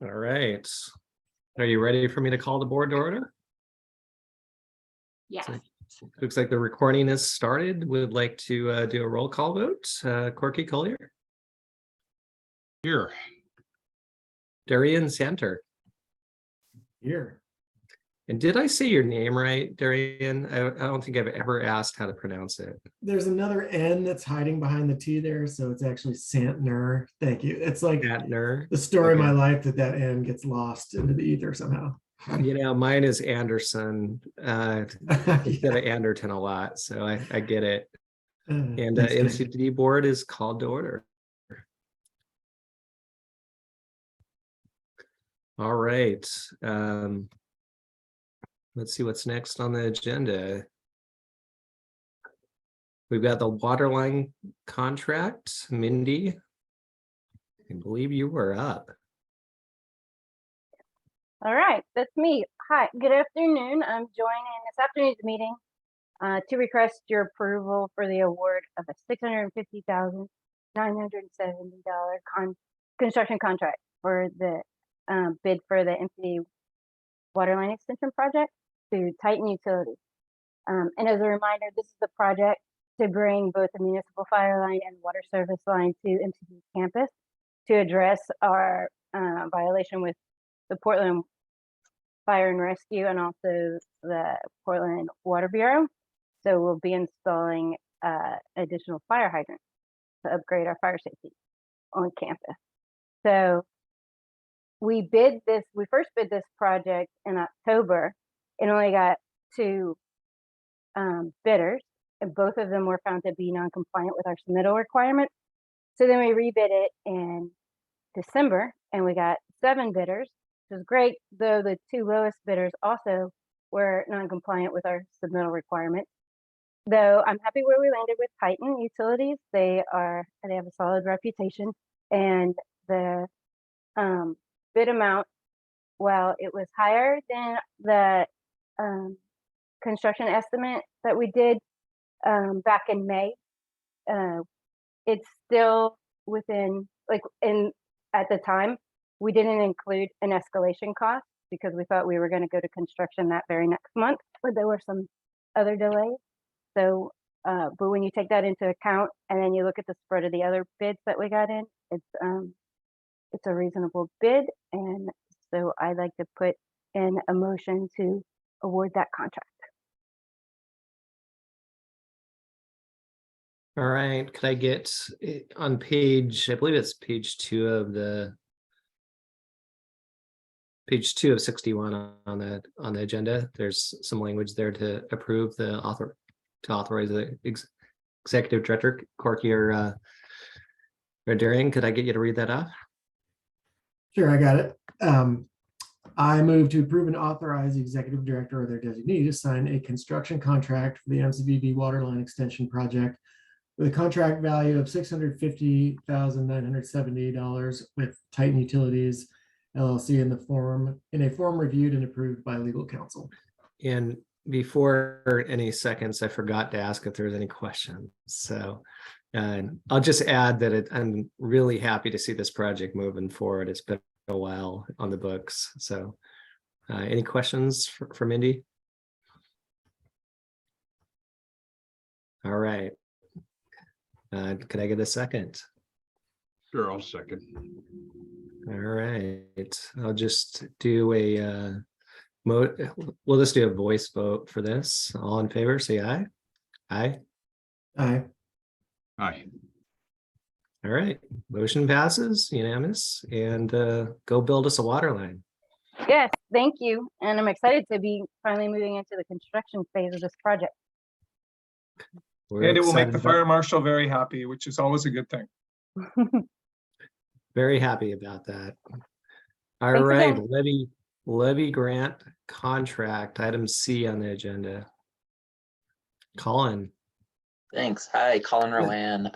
All right. Are you ready for me to call the board to order? Yes. So, looks like the recording has started. Would like to do a roll call vote. Corky Collier. Here. Darian Santer. Here. And did I say your name right, Darian? I don't think I've ever asked how to pronounce it. There's another N that's hiding behind the T there, so it's actually Santner. Thank you. It's like Santner. the story of Okay. my life that N gets lost into the ether somehow. You know, mine is Anderson. I said Anderton a lot, so I get it. And Thanks, Ken. MCDD board is called to order. All right. Let's see what's next on the agenda. We've got the water line contract. Mindy, I believe you were up. All right, that's me. Hi, good afternoon. I'm joining this afternoon's meeting to request your approval for the award of a $650,970 construction contract for the bid for the MCDD water line extension project to Titan Utilities. And as a reminder, this is the project to bring both the municipal fire line and water service line to MCDD campus to address our violation with the Portland Fire and Rescue and also the Portland Water Bureau. So we'll be installing additional fire hydrants to upgrade our fire safety on campus. So we first bid this project in October and only got 2 bidders, and both of them were found to be non-compliant with our submittal requirements. So then we rebid it in December and we got 7 bidders, which is great, though the 2 lowest bidders also were non-compliant with our submittal requirements. Though I'm happy where we landed with Titan Utilities. They have a solid reputation, and the bid amount, while it was higher than the construction estimate that we did back in May, it's still within, at the time, we didn't include an escalation cost because we thought we were going to go to construction that very next month, but there were some other delays. So, but when you take that into account and then you look at the spread of the other bids that we got in, it's a reasonable bid. And so I'd like to put in a motion to award that contract. All right, could I get on page, I believe it's page 2 of 61 on the agenda. There's some language there to approve to authorize the executive director, Corky or Darian. Could I get you to read that off? Sure, I got it. I move to approve and authorize the executive director or their designee to sign a construction contract for the MCDD water line extension project with a contract value of $650,970 with Titan Utilities LLC in a form reviewed and approved by legal counsel. And before any seconds, I forgot to ask if there was any questions. So I'll just add that I'm really happy to see this project moving forward. It's been a while on the books. So any questions for Mindy? All right. Could I get a second? Sure, I'll second. All right. I'll just do we'll just do a voice vote for this. All in favor, say aye. Aye. Aye. Aye. All right. Motion passes unanimous, and go build us a water line. Yes, thank you. And I'm excited to be finally moving into the construction phase of this project. We're And it will make excited the about- fire marshal very happy, which is always a good thing. Very happy about that. All Thanks right, again. levy grant contract, item C on the agenda. Colin. Thanks. Hi, Colin Rowan,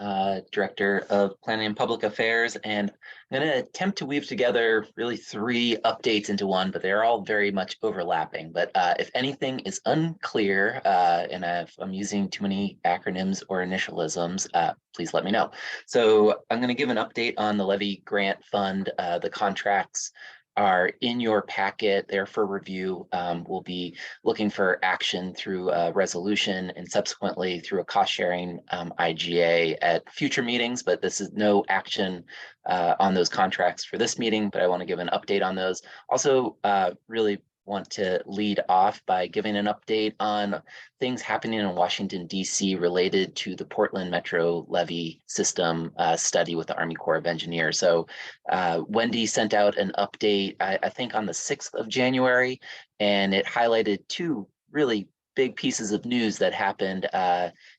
Director of Planning and Public Affairs, and I'm going to attempt to weave together really 3 updates into one, but they're all very much overlapping. But if anything is unclear, and if I'm using too many acronyms or initialisms, please let me know. So I'm going to give an update on the Levee Grant Fund, the contracts are in your packet there for review. We'll be looking for action through a resolution and subsequently through a cost sharing IGA at future meetings, but this is no action on those contracts for this meeting, but I want to give an update on those. Also, really want to lead off by giving an update on things happening in Washington, D.C. related to the Portland Metro Levee system study with the Army Corps of Engineers. So Wendy sent out an update, I think on the 6th of January, and it highlighted two really big pieces of news that happened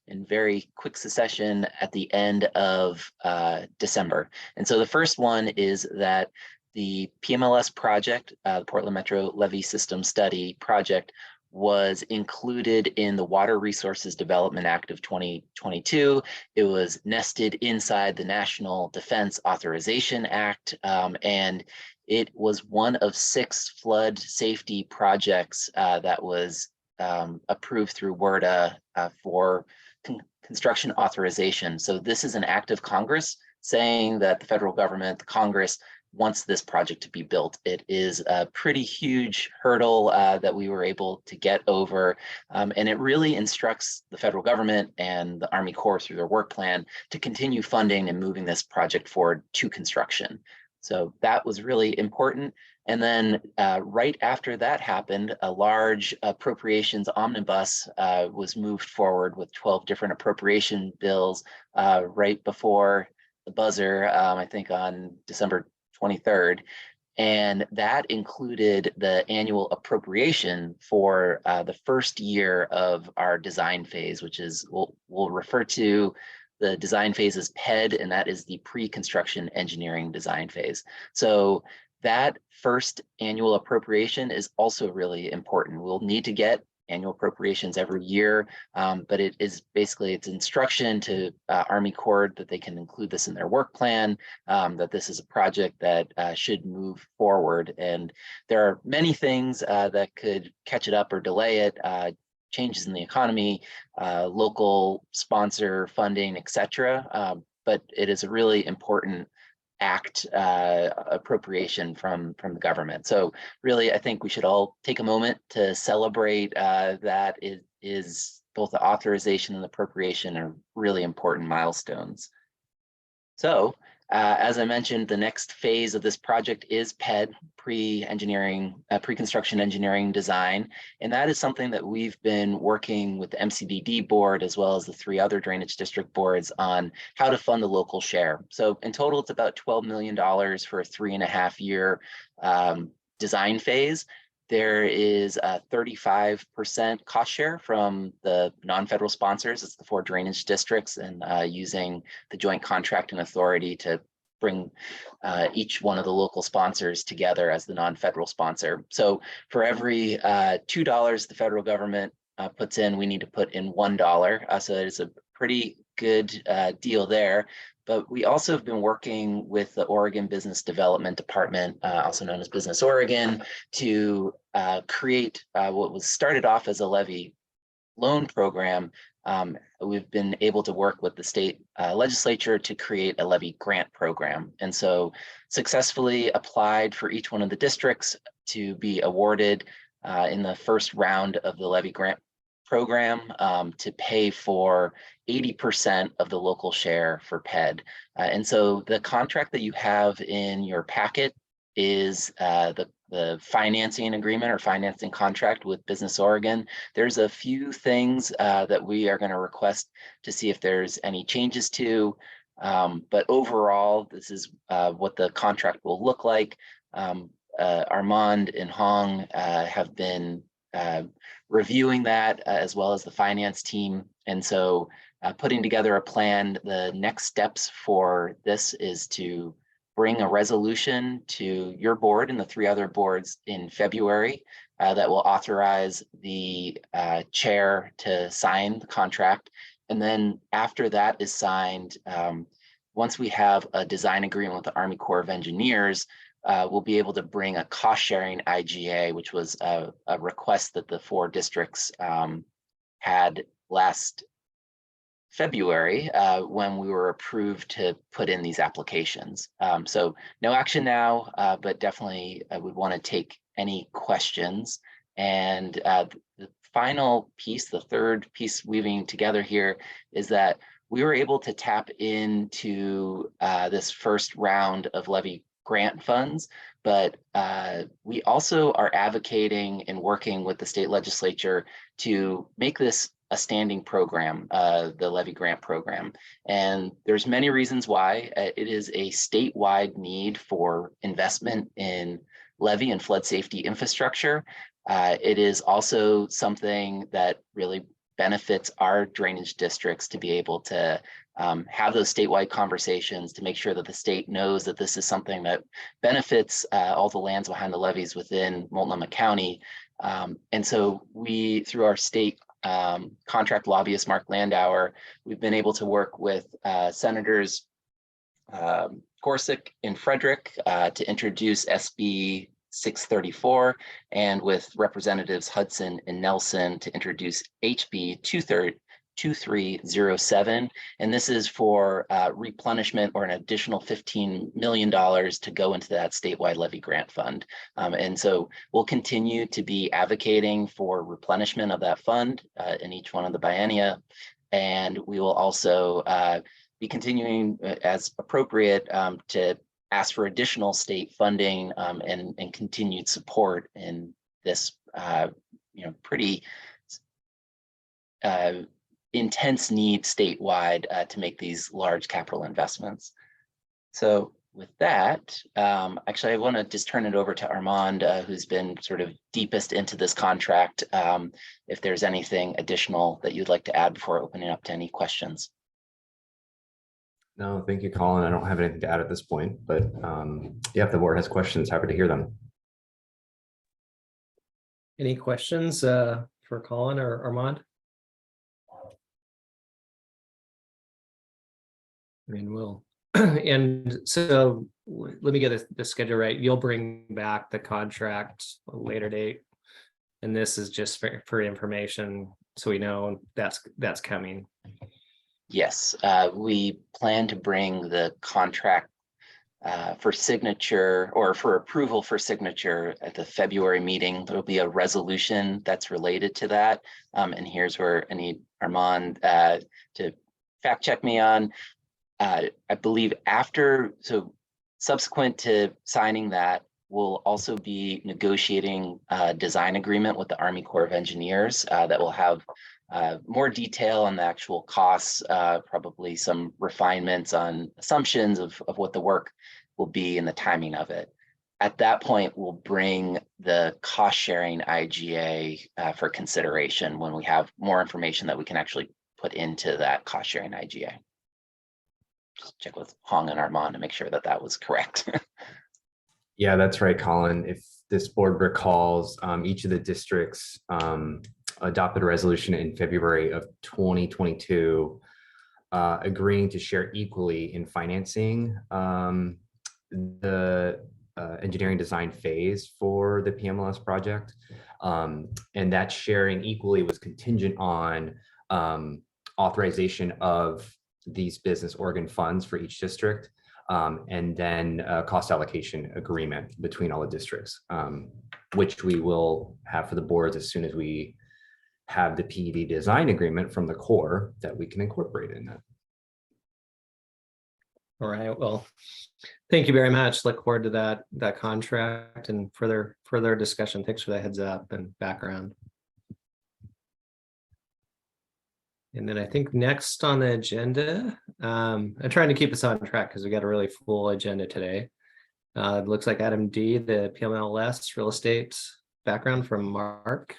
in very quick succession at the end of December. And so the first one is that the PMLS project, the Portland Metro Levee System Study project, was included in the Water Resources Development Act of 2022. It was nested inside the National Defense Authorization Act, and it was one of 6 flood safety projects that was approved through WRDA for construction authorization. So this is an act of Congress saying that the federal government, the Congress, wants this project to be built. It is a pretty huge hurdle that we were able to get over, and it really instructs the federal government and the Army Corps through their work plan to continue funding and moving this project forward to construction. So that was really important. And then right after that happened, a large appropriations omnibus was moved forward with 12 different appropriation bills right before the buzzer, I think on December 23rd, and that included the annual appropriation for the first year of our design phase, which is, we'll refer to the design phase as PED, and that is the pre-construction engineering design phase. So that first annual appropriation is also really important. We'll need to get annual appropriations every year, but it is basically, it's instruction to Army Corps that they can include this in their work plan, that this is a project that should move forward. And there are many things that could catch it up or delay it, changes in the economy, local sponsor funding, etc. But it is a really important act appropriation from the government. So really, I think we should all take a moment to celebrate that it is both the authorization and the appropriation are really important milestones. So as I mentioned, the next phase of this project is PED, pre-construction engineering design. And that is something that we've been working with the MCDD board as well as the 3 other drainage district boards on how to fund the local share. So in total, it's about $12 million for a 3.5-year design phase. There is a 35% cost share from the non-federal sponsors. It's the 4 drainage districts, and using the joint contracting authority to bring each one of the local sponsors together as the non-federal sponsor. So for every $2 the federal government puts in, we need to put in $1. So it's a pretty good deal there. But we also have been working with the Oregon Business Development Department, also known as Business Oregon, to create what was started off as a levee loan program. We've been able to work with the state legislature to create a levee grant program. And so successfully applied for each one of the districts to be awarded in the first round of the levee grant program to pay for 80% of the local share for PED. And so the contract that you have in your packet is the financing agreement or financing contract with Business Oregon. There's a few things that we are going to request to see if there's any changes to, but overall, this is what the contract will look like. Armand and Hong have been reviewing that as well as the finance team. And so putting together a plan, the next steps for this is to bring a resolution to your board and the 3 other boards in February that will authorize the chair to sign the contract. And then after that is signed, once we have a design agreement with the Army Corps of Engineers, we'll be able to bring a cost sharing IGA, which was a request that the 4 districts had last February when we were approved to put in these applications. So no action now, but definitely I would want to take any questions. And the final piece, the third piece weaving together here, is that we were able to tap into this first round of Levee grant funds, but we also are advocating and working with the state legislature to make this a standing program, the Levee grant program. And there's many reasons why. It is a statewide need for investment in levee and flood safety infrastructure. It is also something that really benefits our drainage districts to be able to have those statewide conversations to make sure that the state knows that this is something that benefits all the lands behind the levees within Multnomah County. And so we, through our state contract lobbyist, Mark Landauer, we've been able to work with Senators Gorsuch and Frederick to introduce SB 634, and with Representatives Hudson and Nelson to introduce HB 2307. And this is for replenishment or an additional $15 million to go into that statewide levee grant fund. And so we'll continue to be advocating for replenishment of that fund in each one of the biennia. And we will also be continuing as appropriate to ask for additional state funding and continued support in this pretty intense need statewide to make these large capital investments. So with that, actually, I want to just turn it over to Armand, who's been sort of deepest into this contract. If there's anything additional that you'd like to add before opening up to any questions. No, thank you, Colin. I don't have anything to add at this point, but yeah, if the board has questions, happy to hear them. Any questions for Colin or Armand? I mean, we'll, and so let me get the schedule right. You'll bring back the contract a later date. And this is just for information, so we know that's coming. Yes, we plan to bring the contract for signature or for approval for signature at the February meeting. There'll be a resolution that's related to that. And here's where I need Armand to fact check me on. I believe subsequent to signing that, we'll also be negotiating a design agreement with the Army Corps of Engineers that will have more detail on the actual costs, probably some refinements on assumptions of what the work will be and the timing of it. At that point, we'll bring the cost sharing IGA for consideration when we have more information that we can actually put into that cost sharing IGA. Just check with Hong and Armand to make sure that that was correct. Yeah, that's right, Colin. If this board recalls, each of the districts adopted a resolution in February of 2022 agreeing to share equally in financing the engineering design phase for the PMLS project. And that sharing equally was contingent on authorization of these business organ funds for each district, and then a cost allocation agreement between all the districts, which we will have for the boards as soon as we have the PED design agreement from the Corps that we can incorporate in that. All right, well, thank you very much. Look forward to that contract and further discussion. Thanks for the heads up and background. And then I think next on the agenda, I'm trying to keep us on track because we got a really full agenda today. It looks like Adam D, the PMLS real estate background from Mark,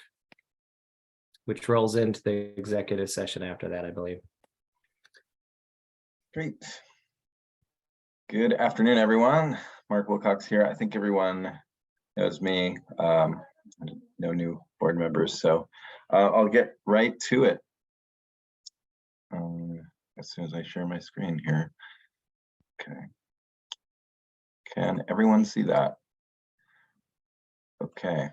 which rolls into the executive session after that, I believe. Great. Good afternoon, everyone. Mark Wilcox here. I think everyone knows me. No new board members, so I'll get right to it. As soon as I share my screen here. Okay. Can everyone see that? Okay.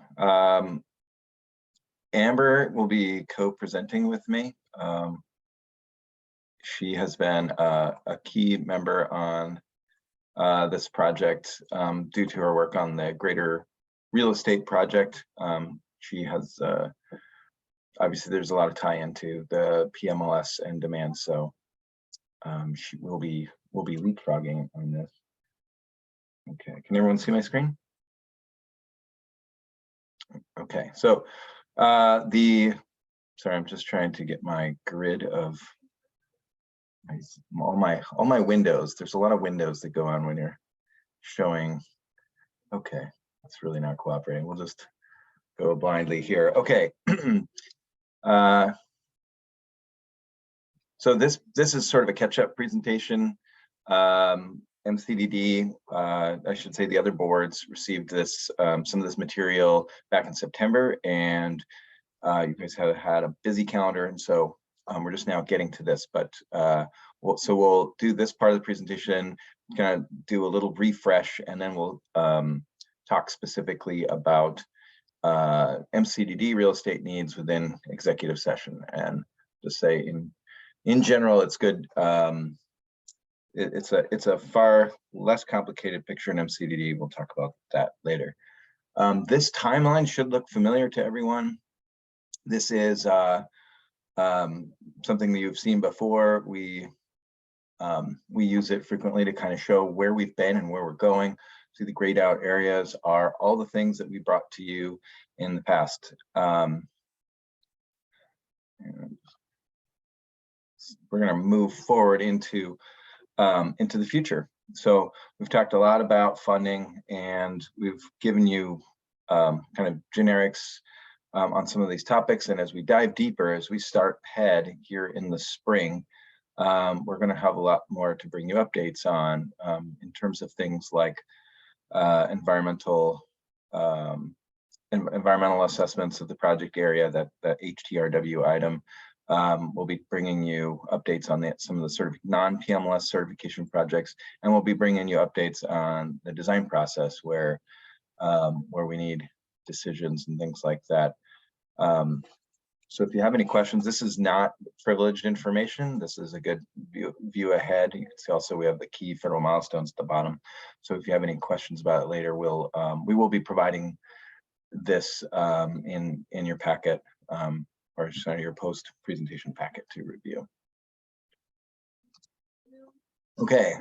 Amber will be co-presenting with me. She has been a key member on this project due to her work on the greater real estate project. She has obviously there's a lot of tie into the PMLS and demand, so she will be leapfrogging on this. Okay, can everyone see my screen? Okay, so sorry, I'm just trying to get my grid of all my windows. There's a lot of windows that go on when you're showing. Okay, that's really not cooperating. We'll just go blindly here. Okay. So this is sort of a catch-up presentation. MCDD, I should say the other boards received this, some of this material back in September, and you guys have had a busy calendar, and so we're just now getting to this. But we'll do this part of the presentation, kind of do a little refresh, and then we'll talk specifically about MCDD real estate needs within executive session, and just say in general, it's good. It's a far less complicated picture in MCDD. We'll talk about that later. This timeline should look familiar to everyone. This is something that you've seen before. We use it frequently to kind of show where we've been and where we're going. See, the grayed out areas are all the things that we brought to you in the past. We're going to move forward into the future. So we've talked a lot about funding, and we've given you kind of generics on some of these topics. And as we dive deeper, as we start ahead here in the spring, we're going to have a lot more to bring you updates on in terms of things like environmental assessments of the project area, that HTRW item. We'll be bringing you updates on some of the sort of non-PMLS certification projects, and we'll be bringing you updates on the design process where we need decisions and things like that. So if you have any questions, this is not privileged information. This is a good view ahead. You can see also we have the key federal milestones at the bottom. So if you have any questions about it later, we will be providing this in your packet, or sorry, your post presentation packet to review. Okay,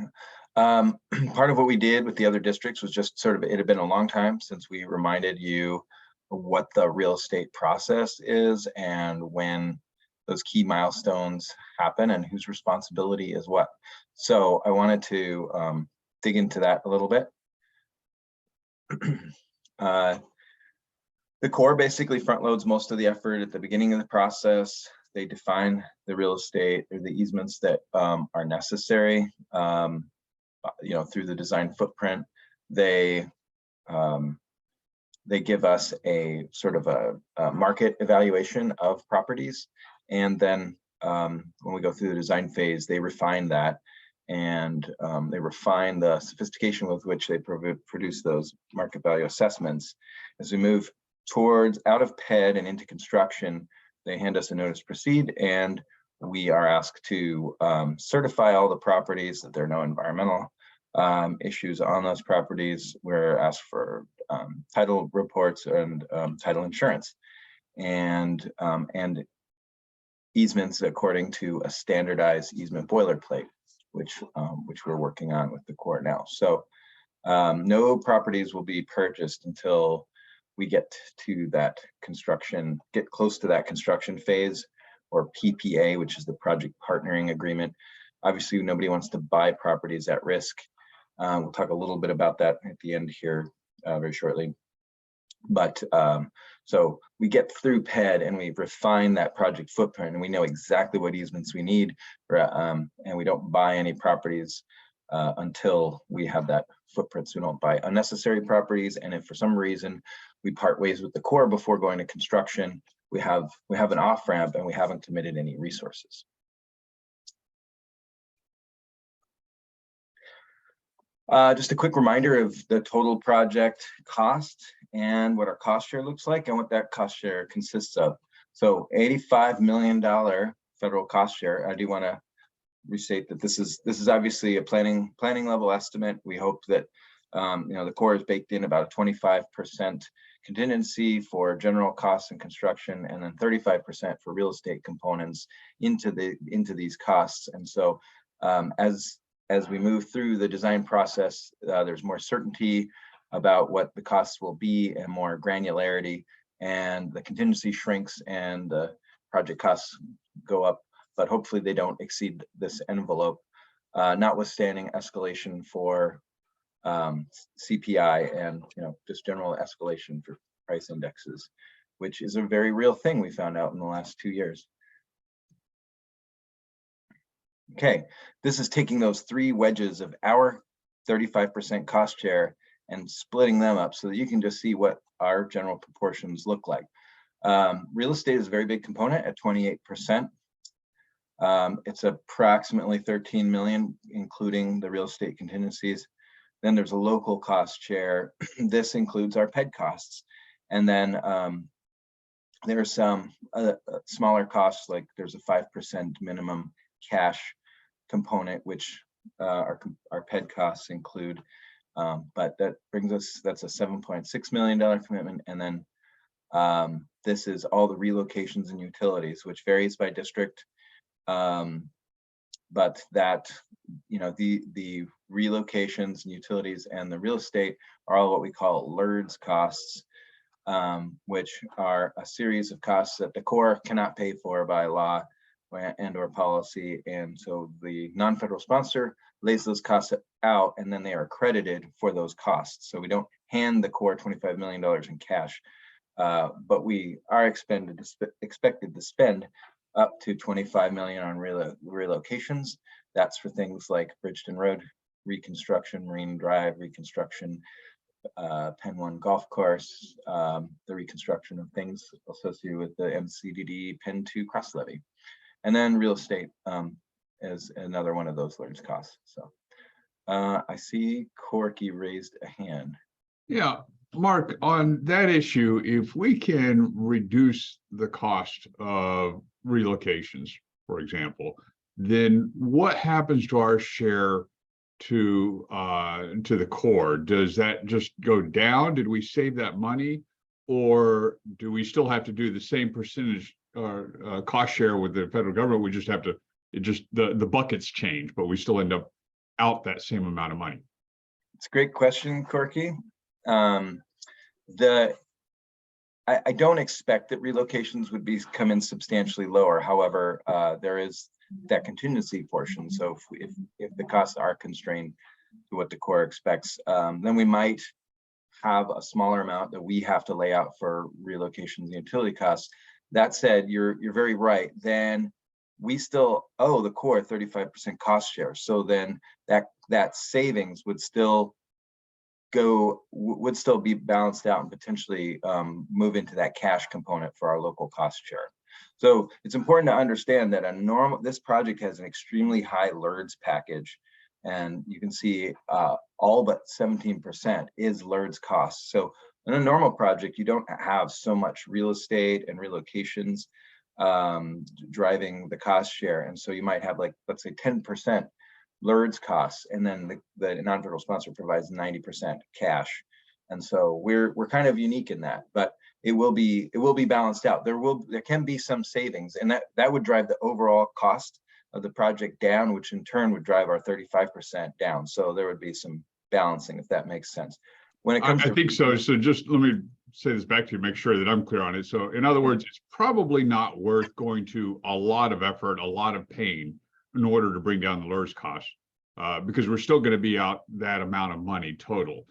part of what we did with the other districts was just sort of, it had been a long time since we reminded you what the real estate process is and when those key milestones happen and whose responsibility is what. So I wanted to dig into that a little bit. The Corps basically front loads most of the effort at the beginning of the process. They define the real estate or the easements that are necessary, through the design footprint. They give us a sort of a market evaluation of properties, and then when we go through the design phase, they refine that, and they refine the sophistication with which they produce those market value assessments. As we move towards out of PED and into construction, they hand us a notice to proceed, and we are asked to certify all the properties, that there are no environmental issues on those properties. We're asked for title reports and title insurance, and easements according to a standardized easement boilerplate, which we're working on with the Corps now. So no properties will be purchased until we get to that construction, get close to that construction phase, or PPA, which is the project partnering agreement. Obviously, nobody wants to buy properties at risk. We'll talk a little bit about that at the end here very shortly. But so we get through PED and we refine that project footprint, and we know exactly what easements we need, and we don't buy any properties until we have that footprint. So we don't buy unnecessary properties, and if for some reason we part ways with the Corps before going to construction, we have an off-ramp and we haven't committed any resources. Just a quick reminder of the total project cost and what our cost share looks like and what that cost share consists of. So $85 million federal cost share. I do want to restate that this is obviously a planning level estimate. We hope that the Corps has baked in about a 25% contingency for general costs and construction, and then 35% for real estate components into these costs. And so as we move through the design process, there's more certainty about what the costs will be and more granularity, and the contingency shrinks and the project costs go up, but hopefully they don't exceed this envelope, notwithstanding escalation for CPI and just general escalation for price indexes, which is a very real thing we found out in the last 2 years. Okay, this is taking those 3 wedges of our 35% cost share and splitting them up so that you can just see what our general proportions look like. Real estate is a very big component at 28%. It's approximately 13 million, including the real estate contingencies. Then there's a local cost share. This includes our PED costs. And then there's some smaller costs, like there's a 5% minimum cash component, which our PED costs include. But that brings us, that's a $7.6 million commitment. And then this is all the relocations and utilities, which varies by district. But that, the relocations and utilities and the real estate are all what we call LERDS costs, which are a series of costs that the Corps cannot pay for by law and or policy. And so the non-federal sponsor lays those costs out, and then they are credited for those costs. So we don't hand the Corps $25 million in cash, but we are expected to spend up to 25 million on relocations. That's for things like Bridgeton Road reconstruction, Marine Drive reconstruction, Penn 1 golf course, the reconstruction of things associated with the MCDD Penn 2 cross levee. And then real estate is another one of those large costs. So I see Corky raised a hand. Yeah, Mark, on that issue, if we can reduce the cost of relocations, for example, then what happens to our share to the Corps? Does that just go down? Did we save that money, or do we still have to do the same percentage cost share with the federal government? We just have to, the buckets change, but we still end up out that same amount of money. It's a great question, Corky. I don't expect that relocations would come in substantially lower. However, there is that contingency portion. So if the costs are constrained to what the Corps expects, then we might have a smaller amount that we have to lay out for relocations and utility costs. That said, you're very right. Then we still owe the Corps 35% cost share. So then that savings would still be balanced out and potentially move into that cash component for our local cost share. So it's important to understand that this project has an extremely high LERDS package, and you can see all but 17% is LERDS costs. So in a normal project, you don't have so much real estate and relocations driving the cost share, and so you might have, like, let's say 10% LERDS costs, and then the non-federal sponsor provides 90% cash. And so we're kind of unique in that, but it will be balanced out. There can be some savings, and that would drive the overall cost of the project down, which in turn would drive our 35% down. So there would be some balancing, if that makes sense. When it comes I think so. So just let me say this back to you, make sure that I'm clear on it. So in other words, it's probably not worth going to a lot of effort, a lot of pain in order to bring down the LERS costs, because we're still going to be out that amount of money total.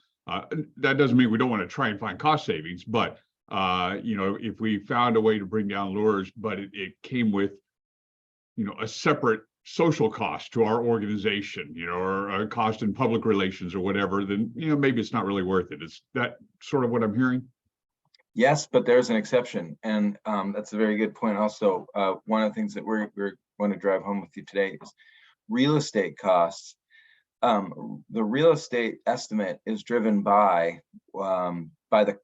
That doesn't mean we don't want to try and find cost savings, but if we found a way to bring down LERS, but it came with, a separate social cost to our organization, or a cost in public relations or whatever, then, maybe it's not really worth it. Is that sort of what I'm hearing? Yes, but there's an exception. And that's a very good point. Also, one of the things that we're going to drive home with you today is real estate costs. The real estate estimate is driven by the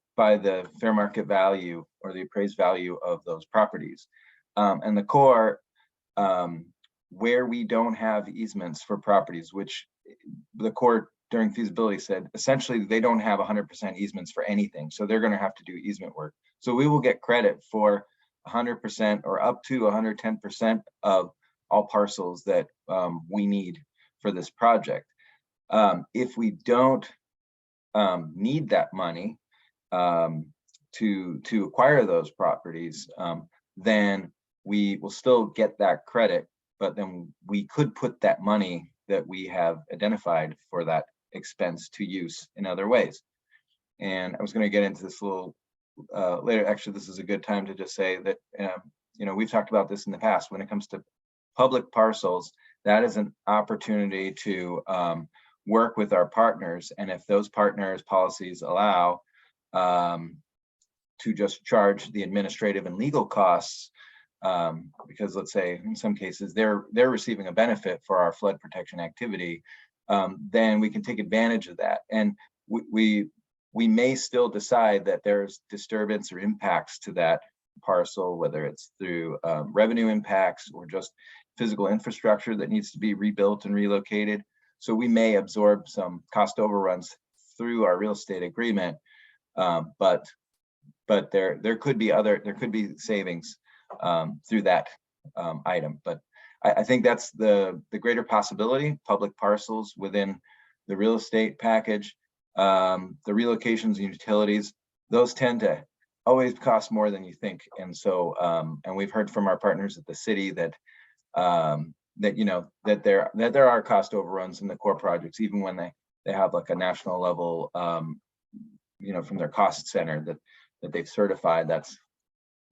fair market value or the appraised value of those properties. And the Corps where we don't have easements for properties, which the court during feasibility said, essentially, they don't have 100% easements for anything. So they're going to have to do easement work. So we will get credit for 100% or up to 110% of all parcels that we need for this project. If we don't need that money to acquire those properties, then we will still get that credit, but then we could put that money that we have identified for that expense to use in other ways. And I was going to get into this a little later. Actually, this is a good time to just say that, you know, we've talked about this in the past. When it comes to public parcels, that is an opportunity to work with our partners. And if those partners' policies allow to just charge the administrative and legal costs, because let's say in some cases they're receiving a benefit for our flood protection activity, then we can take advantage of that. And we may still decide that there's disturbance or impacts to that parcel, whether it's through revenue impacts or just physical infrastructure that needs to be rebuilt and relocated. So we may absorb some cost overruns through our real estate agreement, but there could be savings through that item. But I think that's the greater possibility. Public parcels within the real estate package, the relocations and utilities, those tend to always cost more than you think. And so, and we've heard from our partners at the city that you know, that there are cost overruns in the core projects, even when they have like a national level, you know, from their cost center that they've certified that's,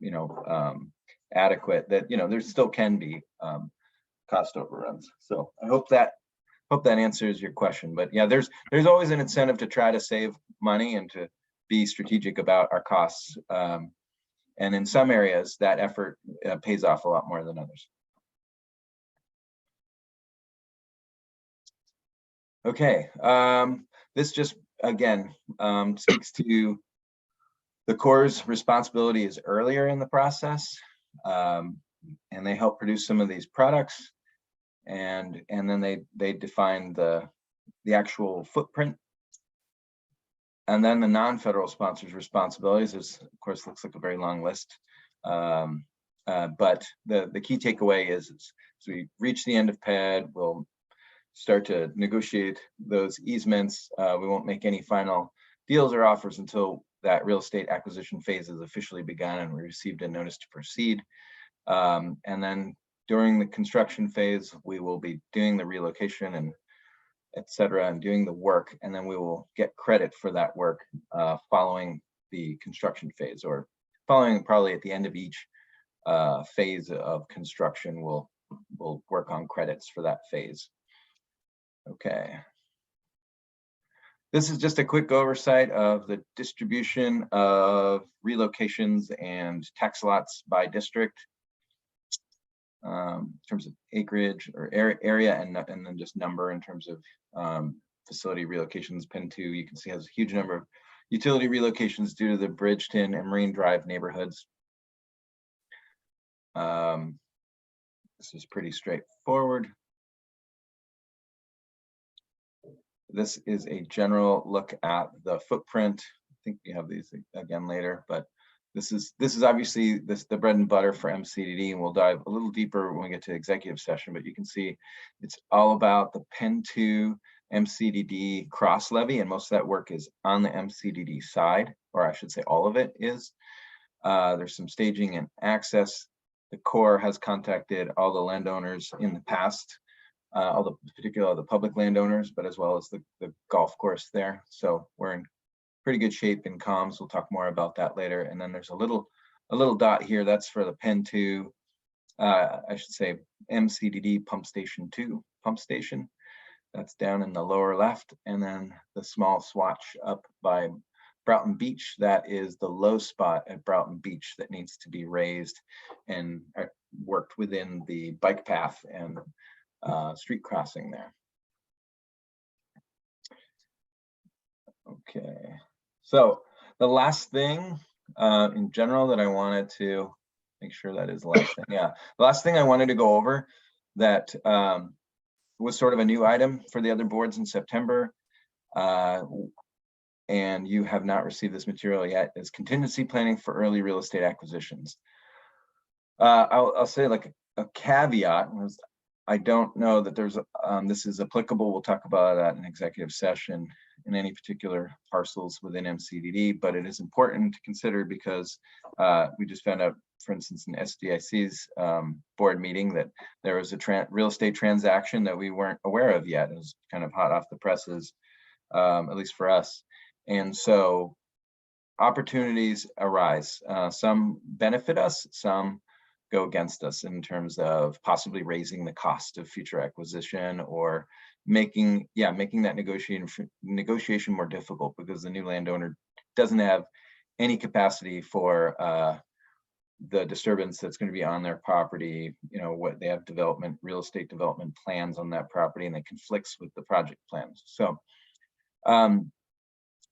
you know, adequate, that, you know, there still can be cost overruns. So I hope that answers your question. But yeah, there's always an incentive to try to save money and to be strategic about our costs. And in some areas that effort pays off a lot more than others. Okay, this just again speaks to the Corps' responsibility is earlier in the process, and they help produce some of these products, and then they define the actual footprint, and then the non-federal sponsors' responsibilities is, of course, looks like a very long list, but the key takeaway is as we reach the end of PAD, we'll start to negotiate those easements. We won't make any final deals or offers until that real estate acquisition phase is officially begun and we received a notice to proceed. And then during the construction phase, we will be doing the relocation and et cetera, and doing the work. And then we will get credit for that work following the construction phase, or following probably at the end of each phase of construction, we'll work on credits for that phase. Okay. This is just a quick oversight of the distribution of relocations and tax lots by district in terms of acreage or area, and then just number in terms of facility relocations. Pen 2, you can see, has a huge number of utility relocations due to the Bridgeton and Marine Drive neighborhoods. This is pretty straightforward. This is a general look at the footprint. I think we have these again later, but this is obviously the bread and butter for MCDD, and we'll dive a little deeper when we get to executive session. But you can see it's all about the Pen 2 MCDD cross levee, and most of that work is on the MCDD side, or I should say all of it is. There's some staging and access. The Corps has contacted all the landowners in the past, particularly the public landowners, but as well as the golf course there. So we're in pretty good shape in comms. We'll talk more about that later. And then there's a little dot here. That's for the Pen 2, I should say MCDD pump station 2 pump station. That's down in the lower left. And then the small swatch up by Broughton Beach, that is the low spot at Broughton Beach that needs to be raised and worked within the bike path and street crossing there. Okay, so the last thing in general that I wanted to make sure that is the last thing. Yeah, the last thing I wanted to go over that was sort of a new item for the other boards in September. And you have not received this material yet, is contingency planning for early real estate acquisitions. I'll say like a caveat was, I don't know that there's this is applicable. We'll talk about that in executive session in any particular parcels within MCDD, but it is important to consider because we just found out, for instance, in SDIC's board meeting that there was a real estate transaction that we weren't aware of yet. It was kind of hot off the presses, at least for us. And so opportunities arise. Some benefit us, some go against us in terms of possibly raising the cost of future acquisition or making that negotiation more difficult because the new landowner doesn't have any capacity for the disturbance that's going to be on their property. You know, what they have real estate development plans on that property, and it conflicts with the project plans.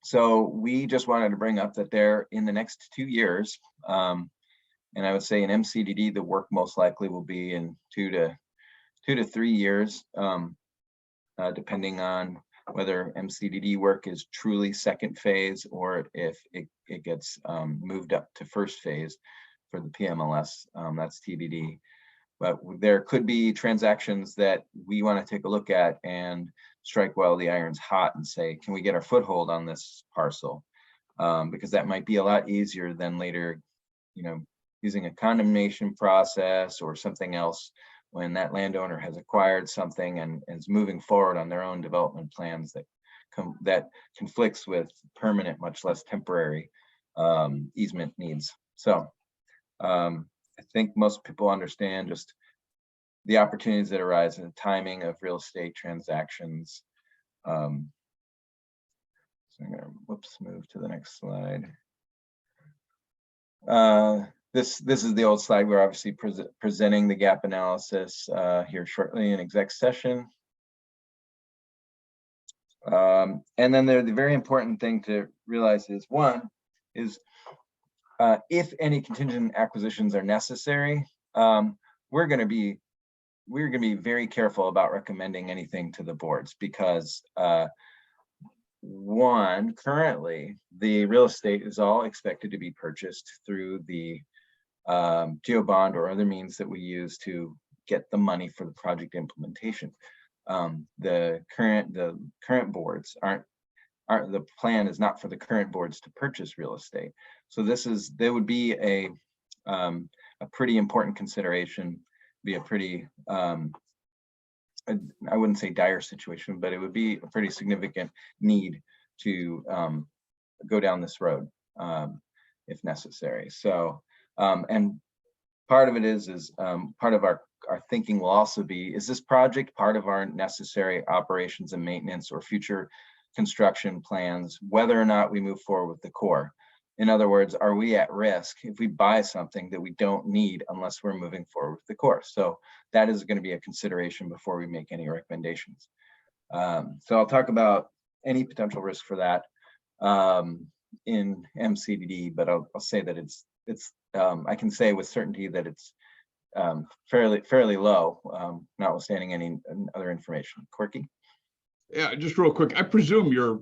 So we just wanted to bring up that there in the next 2 years, and I would say in MCDD, the work most likely will be in 2 to 3 years, depending on whether MCDD work is truly second phase or if it gets moved up to first phase for the PMLS. That's TBD. But there could be transactions that we want to take a look at and strike while the iron's hot and say, can we get our foothold on this parcel? Because that might be a lot easier than later, using a condemnation process or something else when that landowner has acquired something and is moving forward on their own development plans that conflicts with permanent, much less temporary easement needs. So I think most people understand just the opportunities that arise in the timing of real estate transactions. So I'm gonna, move to the next slide. This is the old slide. We're obviously presenting the gap analysis here shortly in exec session. And then the very important thing to realize is if any contingent acquisitions are necessary, we're going to be very careful about recommending anything to the boards because currently the real estate is all expected to be purchased through the geo bond or other means that we use to get the money for the project implementation. The current boards the plan is not for the current boards to purchase real estate. So there would be a pretty important consideration, be a pretty I wouldn't say dire situation, but it would be a pretty significant need to go down this road if necessary. So and part of it is part of our thinking will also be, is this project part of our necessary operations and maintenance or future construction plans, whether or not we move forward with the core? In other words, are we at risk if we buy something that we don't need unless we're moving forward with the core? So that is going to be a consideration before we make any recommendations. So I'll talk about any potential risk for that in MCDD, but I'll say that it's I can say with certainty that it's fairly low, notwithstanding any other information. Corky? Yeah, just real quick. I presume you're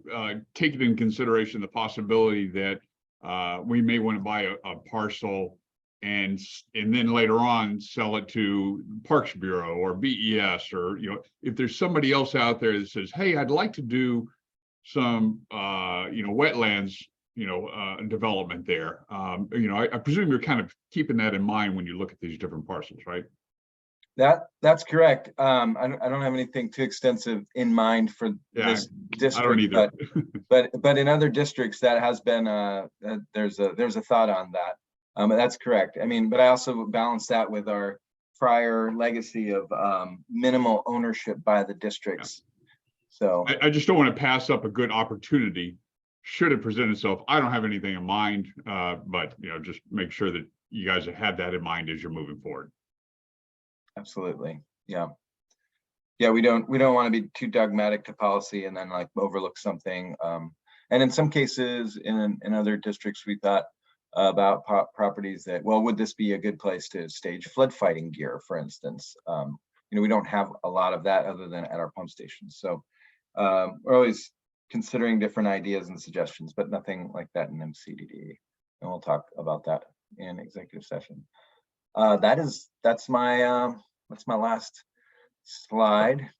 taking in consideration the possibility that we may want to buy a parcel and then later on sell it to Parks Bureau or BES, or if there's somebody else out there that says, hey, I'd like to do some wetlands development there. I presume you're kind of keeping that in mind when you look at these different parcels, right? That's correct. I don't have anything too extensive in mind for this district. I don't either. but in other districts that has been there's a thought on that. But that's correct. I mean, but I also balance that with our prior legacy of minimal ownership by the districts. So I just don't want to pass up a good opportunity should it present itself. I don't have anything in mind, but just make sure that you guys have that in mind as you're moving forward. Absolutely. Yeah. We don't want to be too dogmatic to policy and then like overlook something. And in some cases in other districts, we thought about properties that, well, would this be a good place to stage flood fighting gear, for instance? we don't have a lot of that other than at our pump stations. So we're always considering different ideas and suggestions, but nothing like that in MCDD. And we'll talk about that in executive session. That's my last slide.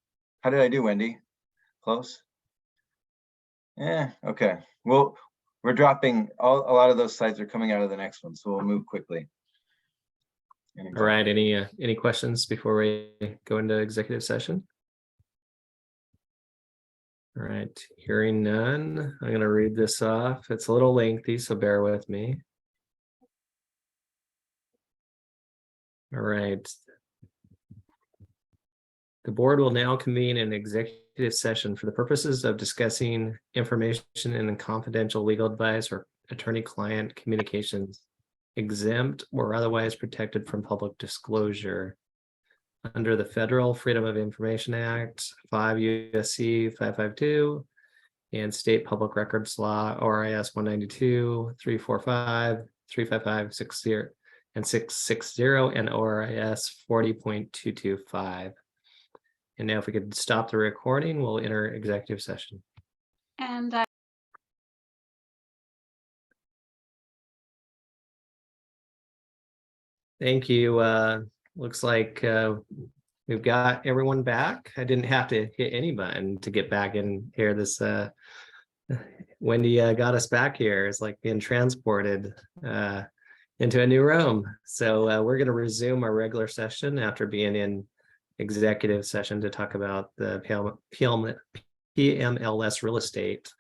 How did I do, Wendy? Close? Yeah, okay. Well, we're dropping a lot of those slides are coming out of the next one, so we'll move quickly. All right, any questions before we go into executive session? All right, hearing none, I'm gonna read this off. It's a little lengthy, so bear with me. All right. The board will now convene an executive session for the purposes of discussing information and confidential legal advice or attorney-client communications exempt or otherwise protected from public disclosure under the Federal Freedom of Information Act, 5 U.S.C. 552, and State Public Records Law, ORIS 192, 345, 355, 60, and 660, and ORIS 40.225. And now if we could stop the recording, we'll enter executive session. And Thank you. Looks like we've got everyone back. I didn't have to hit any button to get back in here. This Wendy got us back here. It's like being transported into a new room. So we're going to resume our regular session after being in executive session to talk about the PMLS real estate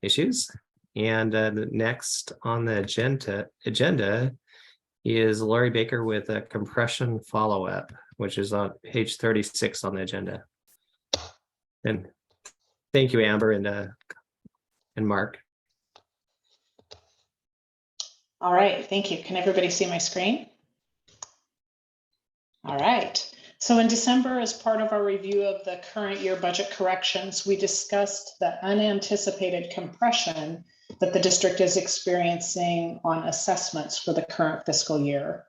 issues. And the next on the agenda is Lori Baker with a compression follow-up, which is on page 36 on the agenda. And thank you, Amber and Mark. all right, thank you. Can everybody see my screen? All right. So in December, as part of our review of the current year budget corrections, we discussed the unanticipated compression that the district is experiencing on assessments for the current fiscal year.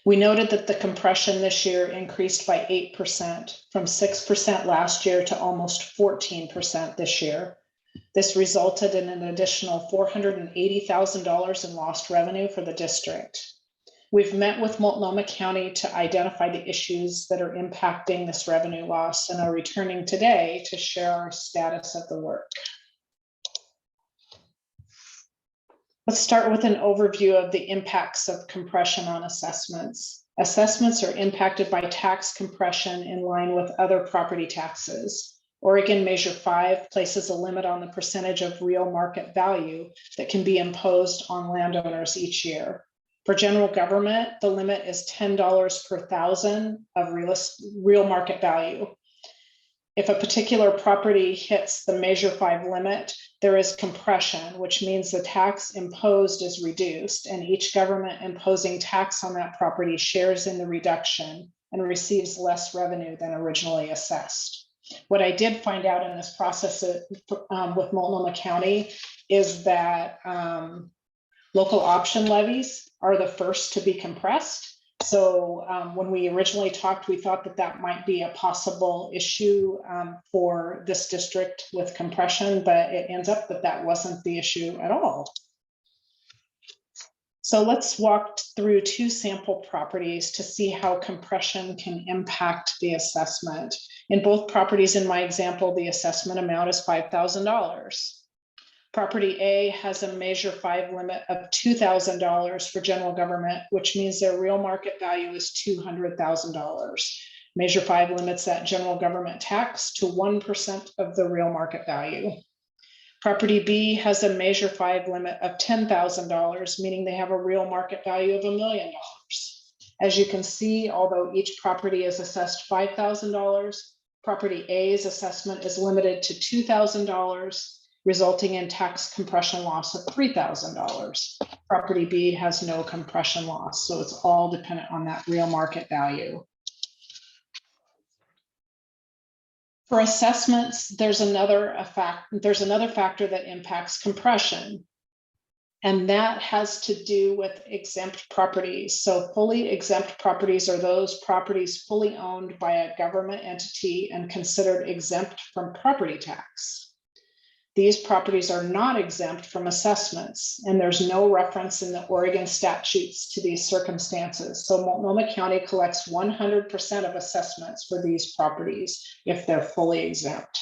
We noted that the compression this year increased by 8% from 6% last year to almost 14% this year. This resulted in an additional $480,000 in lost revenue for the district. We've met with Multnomah County to identify the issues that are impacting this revenue loss and are returning today to share our status of the work. Let's start with an overview of the impacts of compression on assessments. Assessments are impacted by tax compression in line with other property taxes. Oregon Measure 5 places a limit on the percentage of real market value that can be imposed on landowners each year. For general government, the limit is $10 per thousand of real market value. If a particular property hits the Measure 5 limit, there is compression, which means the tax imposed is reduced, and each government imposing tax on that property shares in the reduction and receives less revenue than originally assessed. What I did find out in this process with Multnomah County is that local option levies are the first to be compressed. So when we originally talked, we thought that that might be a possible issue for this district with compression, but it ends up that that wasn't the issue at all. So let's walk through 2 sample properties to see how compression can impact the assessment. In both properties in my example, the assessment amount is $5,000. Property A has a Measure 5 limit of $2,000 for general government, which means their real market value is $200,000. Measure 5 limits that general government tax to 1% of the real market value. Property B has a Measure 5 limit of $10,000, meaning they have a real market value of $1 million. As you can see, although each property is assessed $5,000, property A's assessment is limited to $2,000, resulting in tax compression loss of $3,000. Property B has no compression loss, so it's all dependent on that real market value. For assessments, there's another factor that impacts compression, And that has to do with exempt properties. So fully exempt properties are those properties fully owned by a government entity and considered exempt from property tax. These properties are not exempt from assessments, and there's no reference in the Oregon statutes to these circumstances. So Multnomah County collects 100% of assessments for these properties if they're fully exempt.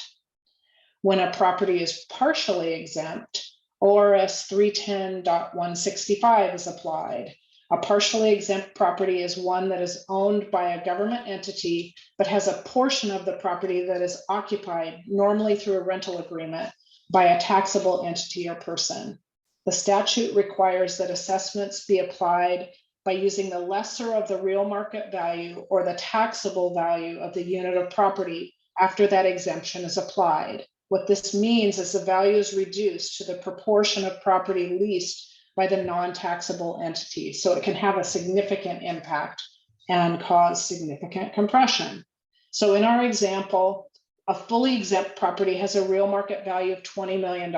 When a property is partially exempt, ORS 310.165 is applied. A partially exempt property is one that is owned by a government entity, but has a portion of the property that is occupied, normally through a rental agreement, by a taxable entity or person. The statute requires that assessments be applied by using the lesser of the real market value or the taxable value of the unit of property after that exemption is applied. What this means is the value is reduced to the proportion of property leased by the non-taxable entity. So it can have a significant impact and cause significant compression. So in our example, a fully exempt property has a real market value of $20 million.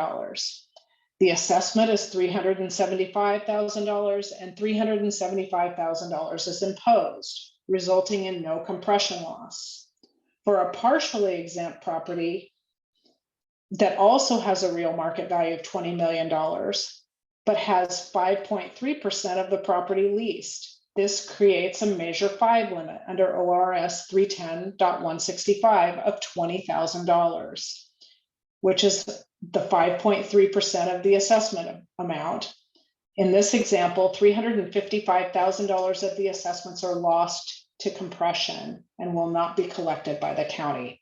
The assessment is $375,000 and $375,000 is imposed, resulting in no compression loss. For a partially exempt property that also has a real market value of $20 million, but has 5.3% of the property leased, this creates a Measure 5 limit under ORS 310.165 of $20,000, which is the 5.3% of the assessment amount. In this example, $355,000 of the assessments are lost to compression and will not be collected by the county.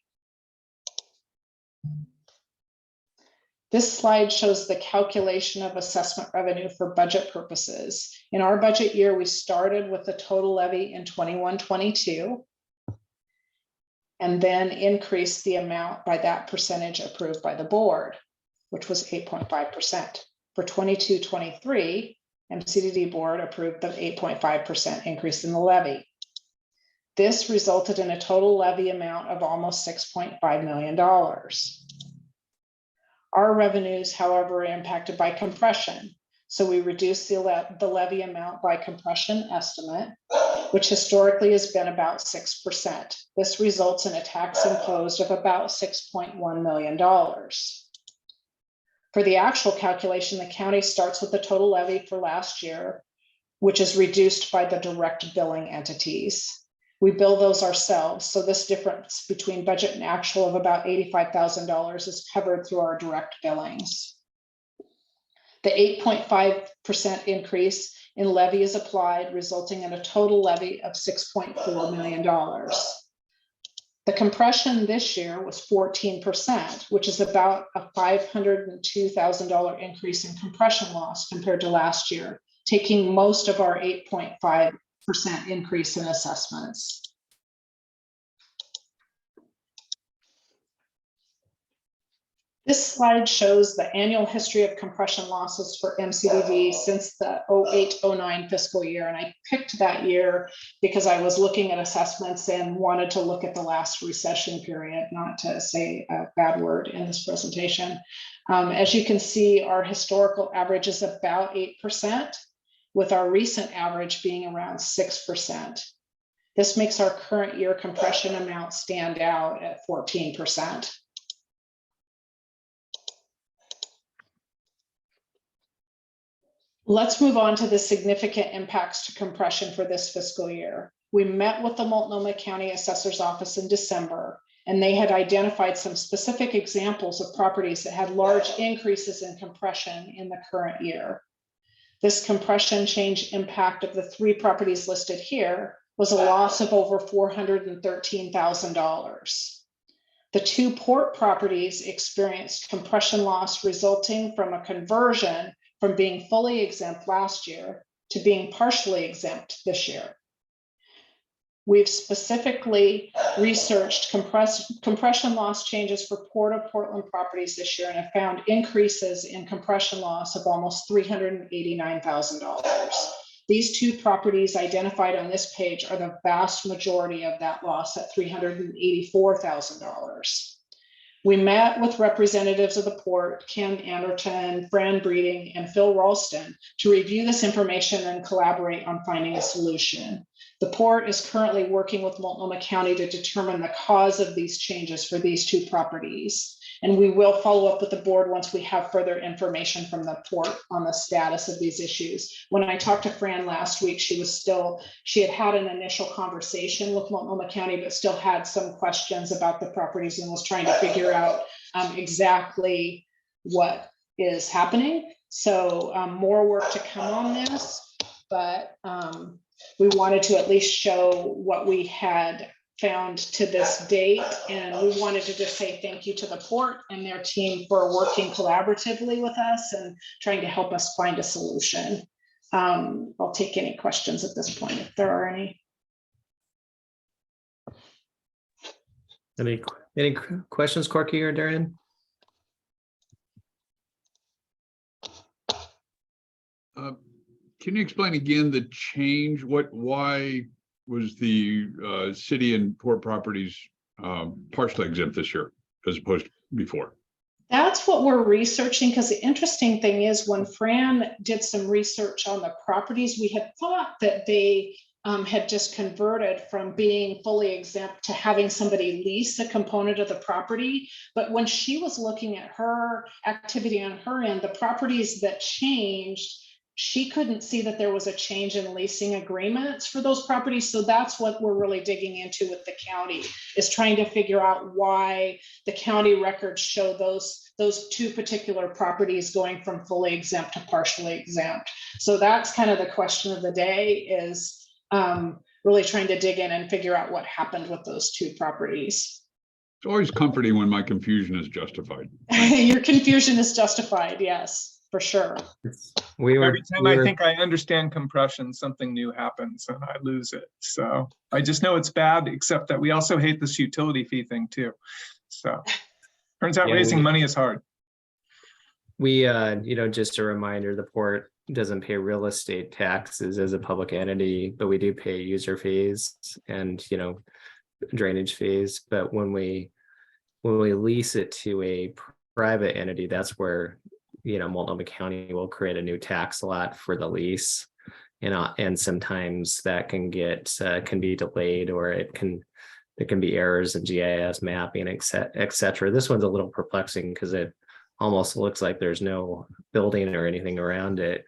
This slide shows the calculation of assessment revenue for budget purposes. In our budget year, we started with the total levy in 21-22 and then increased the amount by that percentage approved by the board, which was 8.5%. For 22-23, MCDD board approved the 8.5% increase in the levy. This resulted in a total levy amount of almost $6.5 million. Our revenues, however, are impacted by compression. So we reduced the levy amount by compression estimate, which historically has been about 6%. This results in a tax imposed of about $6.1 million. For the actual calculation, the county starts with the total levy for last year, which is reduced by the direct billing entities. We bill those ourselves. So this difference between budget and actual of about $85,000 is covered through our direct billings. The 8.5% increase in levy is applied, resulting in a total levy of $6.4 million. The compression this year was 14%, which is about a $502,000 increase in compression loss compared to last year, taking most of our 8.5% increase in assessments. This slide shows the annual history of compression losses for MCDD since the 08-09 fiscal year. And I picked that year because I was looking at assessments and wanted to look at the last recession period, not to say a bad word in this presentation. As you can see, our historical average is about 8%. With our recent average being around 6%. This makes our current year compression amount stand out at 14%. Let's move on to the significant impacts to compression for this fiscal year. We met with the Multnomah County Assessor's Office in December, and they had identified some specific examples of properties that had large increases in compression in the current year. This compression change impact of the 3 properties listed here was a loss of over $413,000. The 2 port properties experienced compression loss resulting from a conversion from being fully exempt last year to being partially exempt this year. We've specifically researched compression loss changes for Port of Portland properties this year and have found increases in compression loss of almost $389,000. These 2 properties identified on this page are the vast majority of that loss at $384,000. We met with representatives of the port, Ken Anderton, Fran Breeding, and Phil Ralston to review this information and collaborate on finding a solution. The port is currently working with Multnomah County to determine the cause of these changes for these two properties. And we will follow up with the board once we have further information from the port on the status of these issues. When I talked to Fran last week, she had had an initial conversation with Multnomah County, but still had some questions about the properties and was trying to figure out exactly what is happening. So more work to come on this, but we wanted to at least show what we had found to this date. And we wanted to just say thank you to the port and their team for working collaboratively with us and trying to help us find a solution. I'll take any questions at this point, if there are any. Any questions, Corky or Darian? Can you explain again the change? Why was the city and port properties partially exempt this year as opposed to before? That's what we're researching, because the interesting thing is when Fran did some research on the properties, we had thought that they had just converted from being fully exempt to having somebody lease a component of the property. But when she was looking at her activity on her end, the properties that changed, she couldn't see that there was a change in leasing agreements for those properties. So that's what we're really digging into with the county, is trying to figure out why the county records show those two particular properties going from fully exempt to partially exempt. So that's kind of the question of the day, is really trying to dig in and figure out what happened with those two properties. It's always comforting when my confusion is justified. Your confusion is justified, yes. For sure. Every time I think I understand compression, something new happens and I lose it. So I just know it's bad, except that we also hate this utility fee thing too. So turns out raising money is hard. We, just a reminder, the port doesn't pay real estate taxes as a public entity, but we do pay user fees and, drainage fees. But when we lease it to a private entity, that's where Multnomah County will create a new tax lot for the lease, and sometimes that can be delayed, or it can be errors in GIS mapping, etc. This one's a little perplexing because it almost looks like there's no building or anything around it,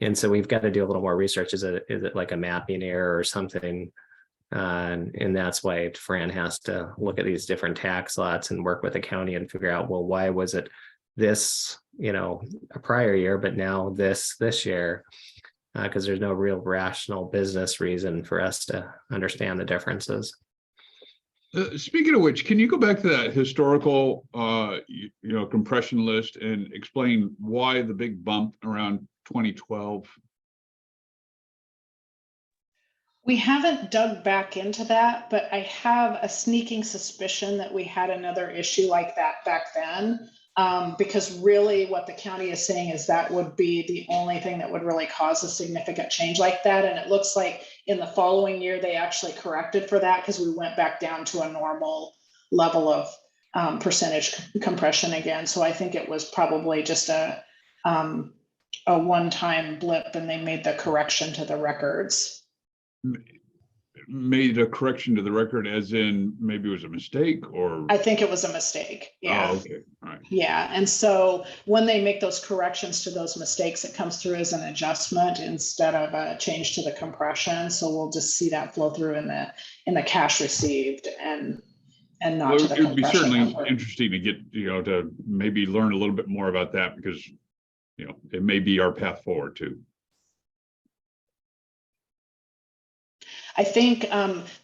and so we've got to do a little more research. Is it like a mapping error or something? And that's why Fran has to look at these different tax lots and work with the county and figure out, well, why was it this a prior year, but now this year, because there's no real rational business reason for us to understand the differences. Speaking of which, can you go back to that historical compression list and explain why the big bump around 2012? We haven't dug back into that, but I have a sneaking suspicion that we had another issue like that back then. Because really what the county is saying is that would be the only thing that would really cause a significant change like that. And it looks like in the following year, they actually corrected for that, because we went back down to a normal level of percentage compression again. So I think it was probably just a one-time blip, and they made the correction to the records. Made a correction to the record as in maybe it was a mistake, or? I think it was a mistake. Yeah. Oh, okay. All right. Yeah. And so when they make those corrections to those mistakes, it comes through as an adjustment instead of a change to the compression. So we'll just see that flow through in the cash received and not to the compression. It would be certainly number. interesting to get, to maybe learn a little bit more about that, because, it may be our path forward too. I think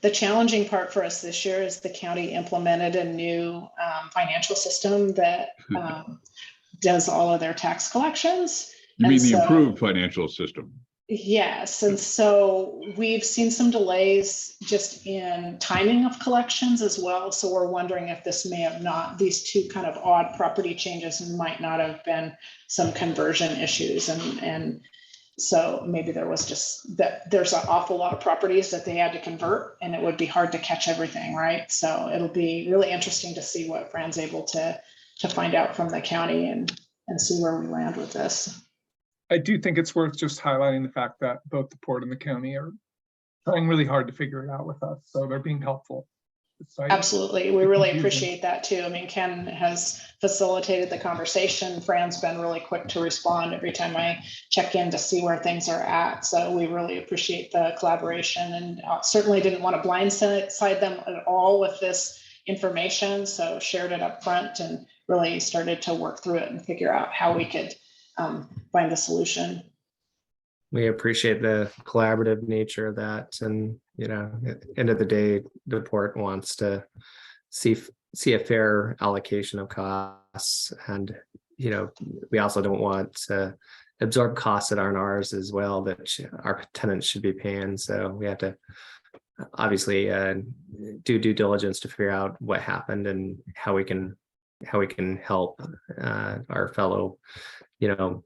the challenging part for us this year is the county implemented a new financial system that does all of their tax collections. You mean the improved financial system? Yes. And so we've seen some delays just in timing of collections as well. So we're wondering if this may have not, these two kind of odd property changes might not have been some conversion issues. And So maybe there was just that there's an awful lot of properties that they had to convert, and it would be hard to catch everything, right? So it'll be really interesting to see what Fran's able to find out from the county and see where we land with this. I do think it's worth just highlighting the fact that both the port and the county are trying really hard to figure it out with us. So they're being helpful. Absolutely. We really appreciate that too. I mean, Ken has facilitated the conversation. Fran's been really quick to respond every time I check in to see where things are at. So we really appreciate the collaboration, and certainly didn't want to blindside them at all with this information. So shared it up front and really started to work through it and figure out how we could find a solution. We appreciate the collaborative nature of that. And, you know, at the end of the day, the port wants to see a fair allocation of costs. And, you know, we also don't want to absorb costs that aren't ours as well, that our tenants should be paying. So we have to obviously do due diligence to figure out what happened and how we can help our fellow, you know,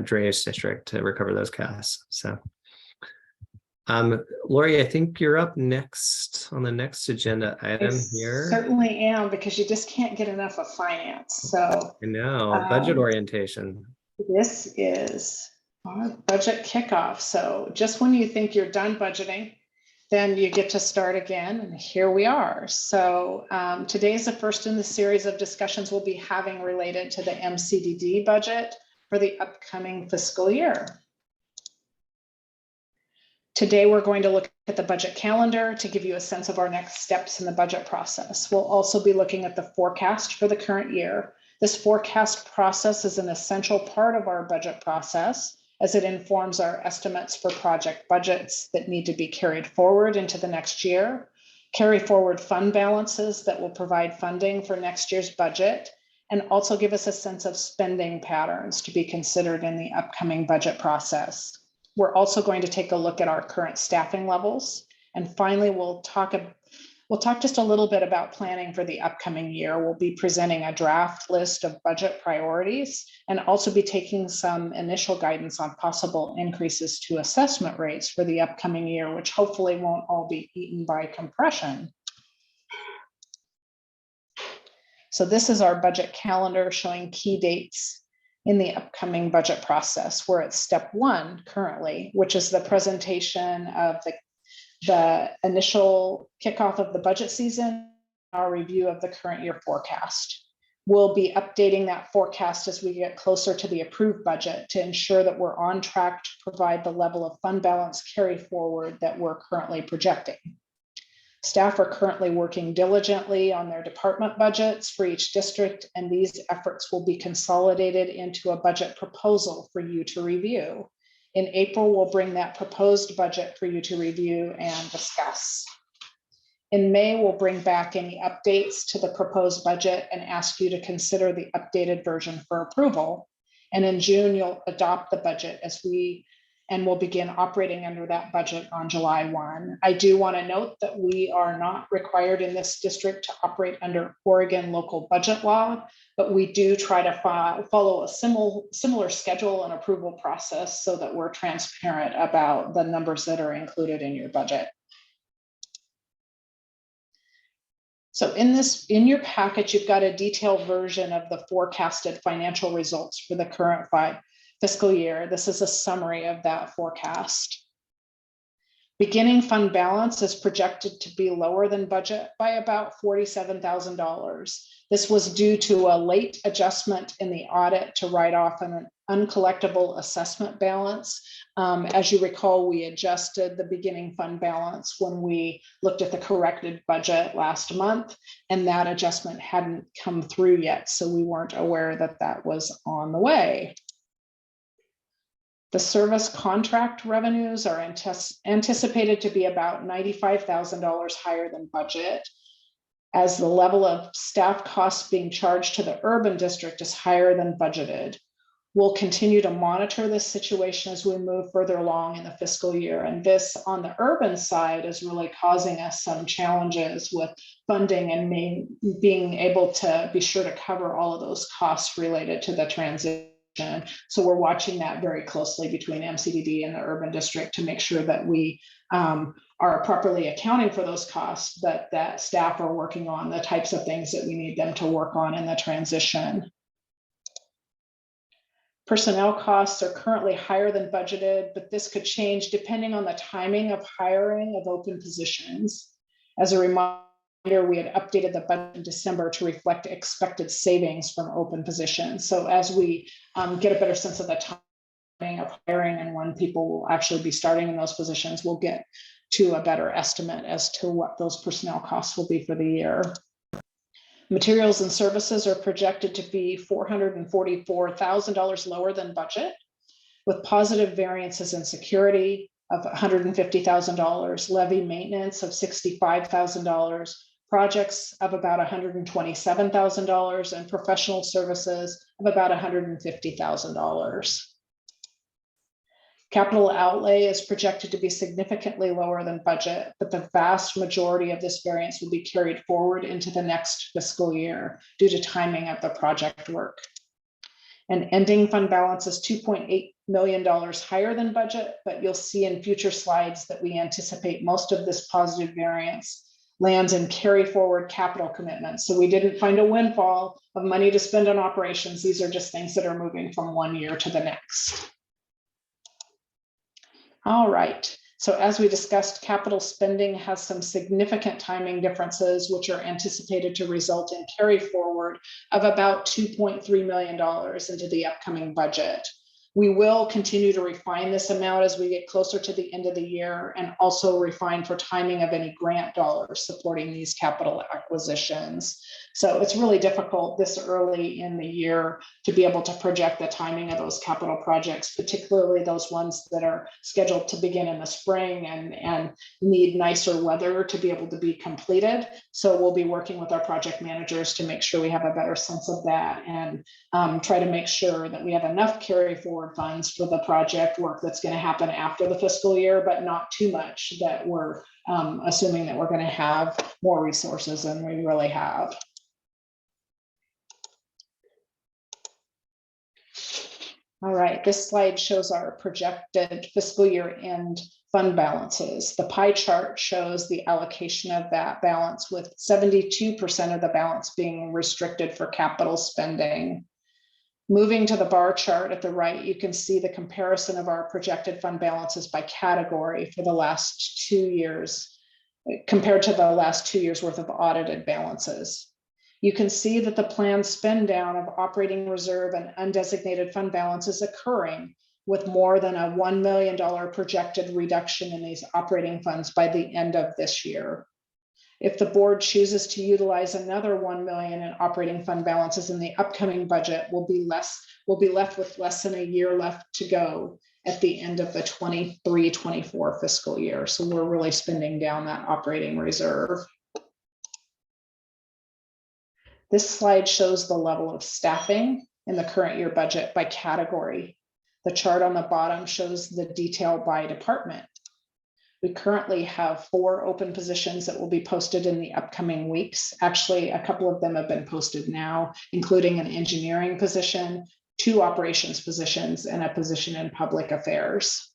drainage district to recover those costs. So, Lori, I think you're up next on the next agenda item here. Certainly am, because you just can't get enough of finance. So I know, budget orientation. This is our budget kickoff. So just when you think you're done budgeting, then you get to start again, and here we are. So today is the first in the series of discussions we'll be having related to the MCDD budget for the upcoming fiscal year. Today, we're going to look at the budget calendar to give you a sense of our next steps in the budget process. We'll also be looking at the forecast for the current year. This forecast process is an essential part of our budget process, as it informs our estimates for project budgets that need to be carried forward into the next year, carry forward fund balances that will provide funding for next year's budget, and also give us a sense of spending patterns to be considered in the upcoming budget process. We're also going to take a look at our current staffing levels. And finally, we'll talk just a little bit about planning for the upcoming year. We'll be presenting a draft list of budget priorities and also be taking some initial guidance on possible increases to assessment rates for the upcoming year, which hopefully won't all be eaten by compression. So this is our budget calendar showing key dates in the upcoming budget process. We're at step 1 currently, which is the presentation of the initial kickoff of the budget season, our review of the current year forecast. We'll be updating that forecast as we get closer to the approved budget to ensure that we're on track to provide the level of fund balance carry forward that we're currently projecting. Staff are currently working diligently on their department budgets for each district, and these efforts will be consolidated into a budget proposal for you to review. In April, we'll bring that proposed budget for you to review and discuss. In May, we'll bring back any updates to the proposed budget and ask you to consider the updated version for approval. And in June, you'll adopt the budget and we'll begin operating under that budget on July 1. I do want to note that we are not required in this district to operate under Oregon local budget law, but we do try to follow a similar schedule and approval process so that we're transparent about the numbers that are included in your budget. So in your package, you've got a detailed version of the forecasted financial results for the current fiscal year. This is a summary of that forecast. Beginning fund balance is projected to be lower than budget by about $47,000. This was due to a late adjustment in the audit to write off an uncollectible assessment balance. As you recall, we adjusted the beginning fund balance when we looked at the corrected budget last month, and that adjustment hadn't come through yet, so we weren't aware that that was on the way. The service contract revenues are anticipated to be about $95,000 higher than budget, as the level of staff costs being charged to the urban district is higher than budgeted. We'll continue to monitor this situation as we move further along in the fiscal year. And this on the urban side is really causing us some challenges with funding and being able to be sure to cover all of those costs related to the transition So we're watching that very closely between MCDD and the urban district to make sure that we are properly accounting for those costs, but that staff are working on the types of things that we need them to work on in the transition. Personnel costs are currently higher than budgeted, but this could change depending on the timing of hiring of open positions. As a reminder, we had updated the budget in December to reflect expected savings from open positions. So as we get a better sense of the timing of hiring and when people will actually be starting in those positions, we'll get to a better estimate as to what those personnel costs will be for the year. Materials and services are projected to be $444,000 lower than budget, with positive variances in security of $150,000, levee maintenance of $65,000, projects of about $127,000, and professional services of about $150,000. Capital outlay is projected to be significantly lower than budget, but the vast majority of this variance will be carried forward into the next fiscal year due to timing of the project work. And ending fund balance is $2.8 million higher than budget, but you'll see in future slides that we anticipate most of this positive variance lands in carry forward capital commitments. So we didn't find a windfall of money to spend on operations. These are just things that are moving from one year to the next. All right, so as we discussed, capital spending has some significant timing differences, which are anticipated to result in carry forward of about $2.3 million into the upcoming budget. We will continue to refine this amount as we get closer to the end of the year, and also refine for timing of any grant dollars supporting these capital acquisitions. So it's really difficult this early in the year to be able to project the timing of those capital projects, particularly those ones that are scheduled to begin in the spring and need nicer weather to be able to be completed. So we'll be working with our project managers to make sure we have a better sense of that, and try to make sure that we have enough carry forward funds for the project work that's going to happen after the fiscal year, but not too much that we're assuming that we're going to have more resources than we really have. All right, this slide shows our projected fiscal year end fund balances. The pie chart shows the allocation of that balance, with 72% of the balance being restricted for capital spending. Moving to the bar chart at the right, you can see the comparison of our projected fund balances by category for the last 2 years, compared to the last 2 years worth of audited balances. You can see that the planned spend down of operating reserve and undesignated fund balance is occurring, with more than a $1 million projected reduction in these operating funds by the end of this year. If the board chooses to utilize another $1 million in operating fund balances in the upcoming budget, we'll be left with less than a year left to go at the end of the 23-24 fiscal year. So we're really spending down that operating reserve. This slide shows the level of staffing in the current year budget by category. The chart on the bottom shows the detail by department. We currently have 4 open positions that will be posted in the upcoming weeks. Actually, a couple of them have been posted now, including an engineering position, 2 operations positions, and a position in public affairs.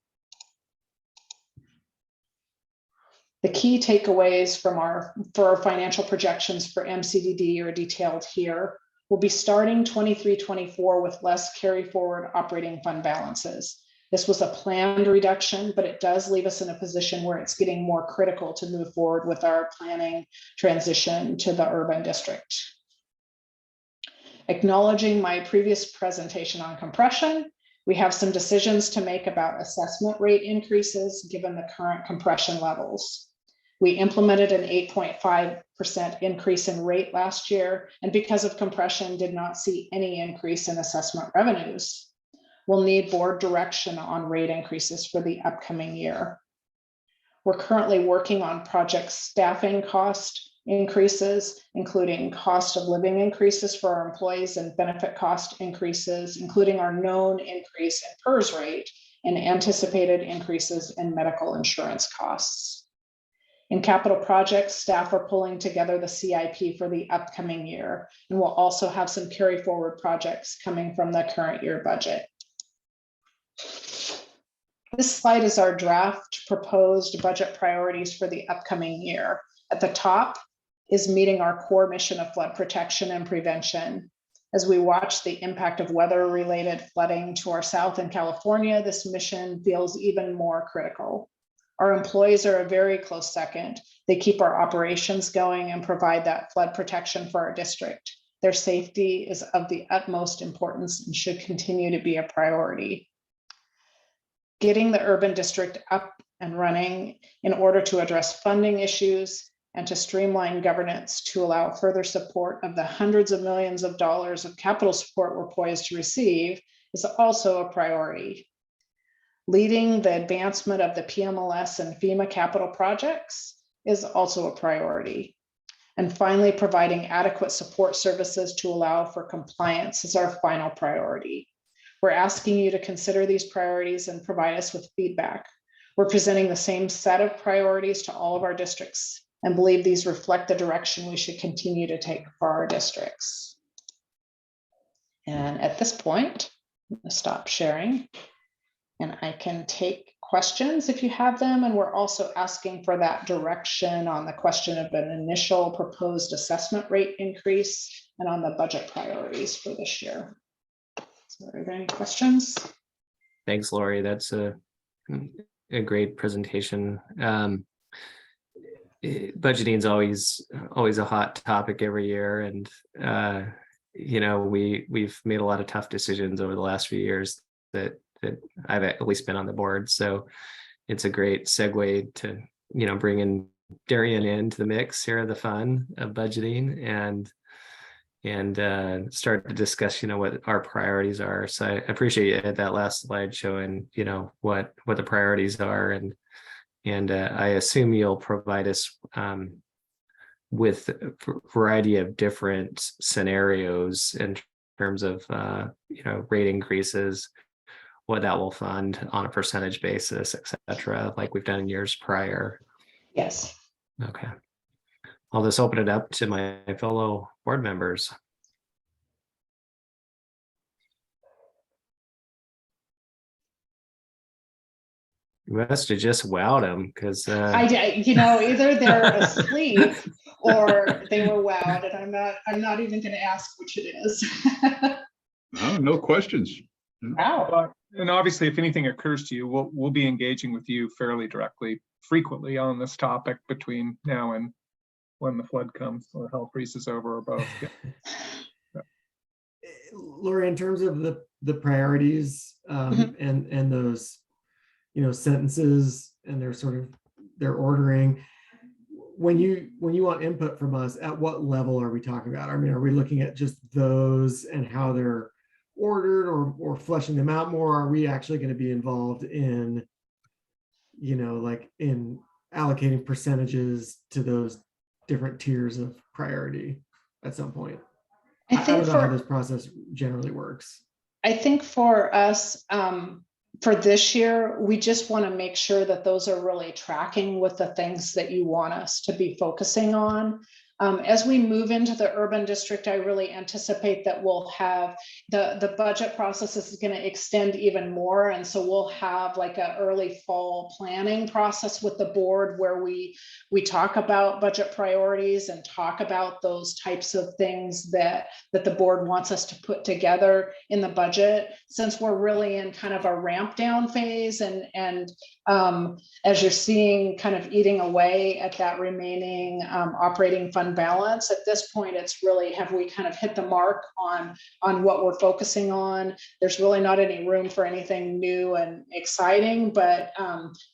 The key takeaways for our financial projections for MCDD are detailed here. We'll be starting 23-24 with less carry forward operating fund balances. This was a planned reduction, but it does leave us in a position where it's getting more critical to move forward with our planning transition to the urban district. Acknowledging my previous presentation on compression, we have some decisions to make about assessment rate increases given the current compression levels. We implemented an 8.5% increase in rate last year, and because of compression, did not see any increase in assessment revenues. We'll need board direction on rate increases for the upcoming year. We're currently working on project staffing cost increases, including cost of living increases for our employees and benefit cost increases, including our known increase in PERS rate and anticipated increases in medical insurance costs. In capital projects, staff are pulling together the CIP for the upcoming year, and we'll also have some carry forward projects coming from the current year budget. This slide is our draft proposed budget priorities for the upcoming year. At the top is meeting our core mission of flood protection and prevention. As we watch the impact of weather-related flooding to our south in California, this mission feels even more critical. Our employees are a very close second. They keep our operations going and provide that flood protection for our district. Their safety is of the utmost importance and should continue to be a priority. Getting the urban district up and running in order to address funding issues and to streamline governance to allow further support of the hundreds of millions of dollars of capital support we're poised to receive is also a priority. Leading the advancement of the PMLS and FEMA capital projects is also a priority. And finally, providing adequate support services to allow for compliance is our final priority. We're asking you to consider these priorities and provide us with feedback. We're presenting the same set of priorities to all of our districts and believe these reflect the direction we should continue to take for our districts. And at this point, I'm going to stop sharing and I can take questions if you have them. And we're also asking for that direction on the question of an initial proposed assessment rate increase and on the budget priorities for this year. So are there any questions? Thanks, Lori. That's a great presentation. Budgeting is always a hot topic every year, and you know, we've made a lot of tough decisions over the last few years that I've at least been on the board. So it's a great segue to, you know, bring in Darian into the mix here, the fun of budgeting, and start to discuss, you know, what our priorities are. So I appreciate that last slide showing, you know, what the priorities are, and I assume you'll provide us with a variety of different scenarios in terms of, you know, rate increases, what that will fund on a percentage basis, et cetera, like we've done in years prior. Yes. Okay. I'll just open it up to my fellow board members. You must have just wowed them, because you know, either they're asleep or they were wowed, and I'm not even going to ask which it is. No questions. Wow. And obviously, if anything occurs to you, we'll be engaging with you fairly directly, frequently on this topic between now and when the flood comes, or hell freezes over, or both. Yeah. Lori, in terms of the priorities and those, you know, sentences and their ordering, when you want input from us, at what level are we talking about? I mean, are we looking at just those and how they're ordered, or fleshing them out more? Are we actually going to be involved in, you know, like in allocating percentages to those different tiers of priority at some point? I don't know how this process generally works. I think for us, for this year, we just want to make sure that those are really tracking with the things that you want us to be focusing on. As we move into the urban district, I really anticipate that we'll have the budget process is going to extend even more. And so we'll have like an early fall planning process with the board where we talk about budget priorities and talk about those types of things that the board wants us to put together in the budget, since we're really in kind of a ramp down phase. And as you're seeing kind of eating away at that remaining operating fund balance, at this point, it's really, have we kind of hit the mark on what we're focusing on? There's really not any room for anything new and exciting, but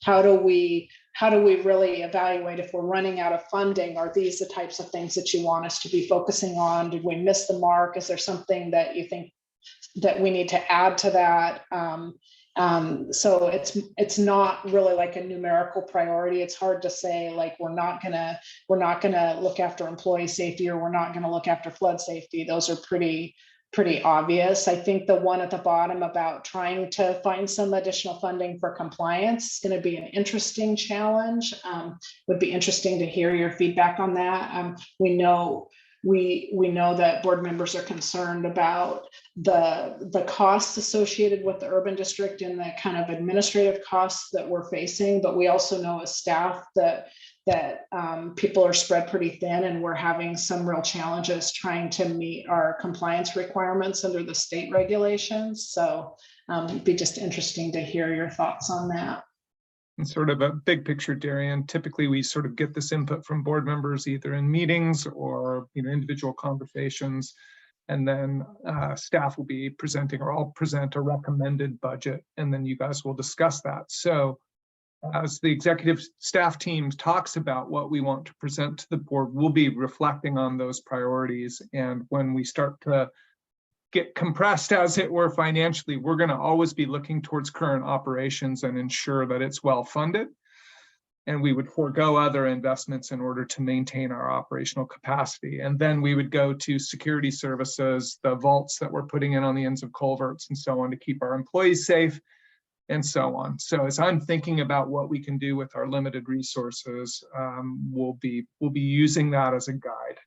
how do we really evaluate if we're running out of funding? Are these the types of things that you want us to be focusing on? Did we miss the mark? Is there something that you think that we need to add to that? So it's not really like a numerical priority. It's hard to say, like, we're not gonna look after employee safety, or we're not gonna look after flood safety. Those are pretty pretty obvious. I think the one at the bottom about trying to find some additional funding for compliance is going to be an interesting challenge. Would be interesting to hear your feedback on that. We know that board members are concerned about the costs associated with the urban district and the kind of administrative costs that we're facing, but we also know as staff that people are spread pretty thin, and we're having some real challenges trying to meet our compliance requirements under the state regulations. So it'd be just interesting to hear your thoughts on that. And sort of a big picture, Darian, typically we sort of get this input from board members either in meetings or individual conversations, and then staff will be presenting, or I'll present a recommended budget, and then you guys will discuss that. So as the executive staff team talks about what we want to present to the board, we'll be reflecting on those priorities. And when we start to get compressed, as it were, financially, we're going to always be looking towards current operations and ensure that it's well funded. And we would forego other investments in order to maintain our operational capacity. And then we would go to security services, the vaults that we're putting in on the ends of culverts and so on to keep our employees safe, and so on. So as I'm thinking about what we can do with our limited resources, we'll be using that as a guide.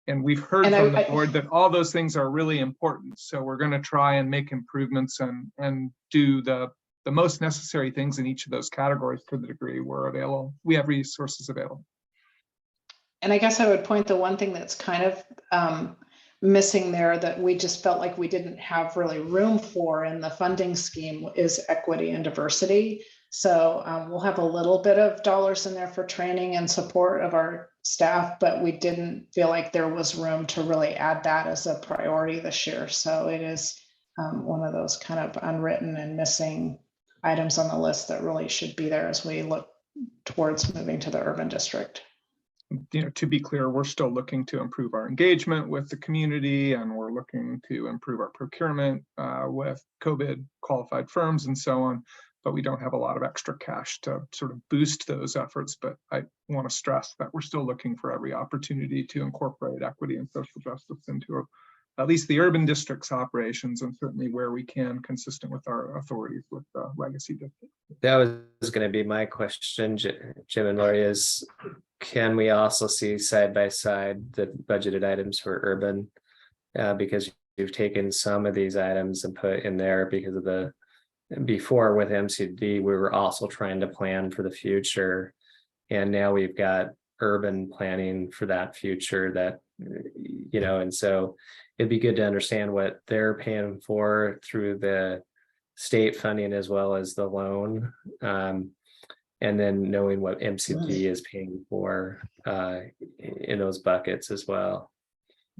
And we've heard from the board that all those things are really important. So we're going to try and make improvements and do the most necessary things in each of those categories to the degree we're available. We have resources available. And I guess I would point the one thing that's kind of missing there that we just felt like we didn't have really room for in the funding scheme is equity and diversity. So we'll have a little bit of dollars in there for training and support of our staff, but we didn't feel like there was room to really add that as a priority this year. So it is one of those kind of unwritten and missing items on the list that really should be there as we look towards moving to the urban district. To be clear, we're still looking to improve our engagement with the community, and we're looking to improve our procurement with COVID qualified firms and so on, but we don't have a lot of extra cash to sort of boost those efforts. But I want to stress that we're still looking for every opportunity to incorporate equity and social justice into at least the urban district's operations, and certainly where we can, consistent with our authorities with the legacy district. That was going to be my question, Jim and Lori, is can we also see side by side the budgeted items for urban? Because you've taken some of these items and put in there because of before with MCDD, we were also trying to plan for the future. And now we've got urban planning for that future that, and so it'd be good to understand what they're paying for through the state funding as well as the loan. And then knowing what MCD is paying for in those buckets as well.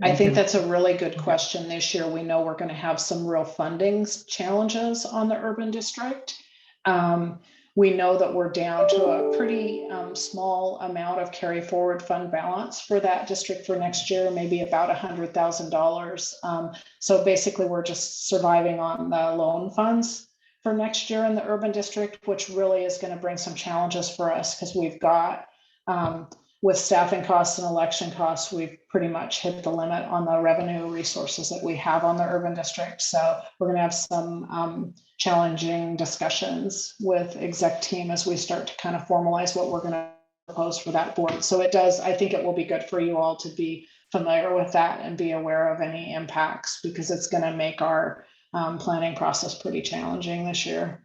I think that's a really good question. This year, we know we're going to have some real funding challenges on the urban district. We know that we're down to a pretty small amount of carry forward fund balance for that district for next year, maybe about $100,000. So basically, we're just surviving on the loan funds for next year in the urban district, which really is going to bring some challenges for us because we've got, with staffing costs and election costs, we've pretty much hit the limit on the revenue resources that we have on the urban district. So we're going to have some challenging discussions with exec team as we start to kind of formalize what we're going to propose for that board. So I think it will be good for you all to be familiar with that and be aware of any impacts, because it's going to make our planning process pretty challenging this year.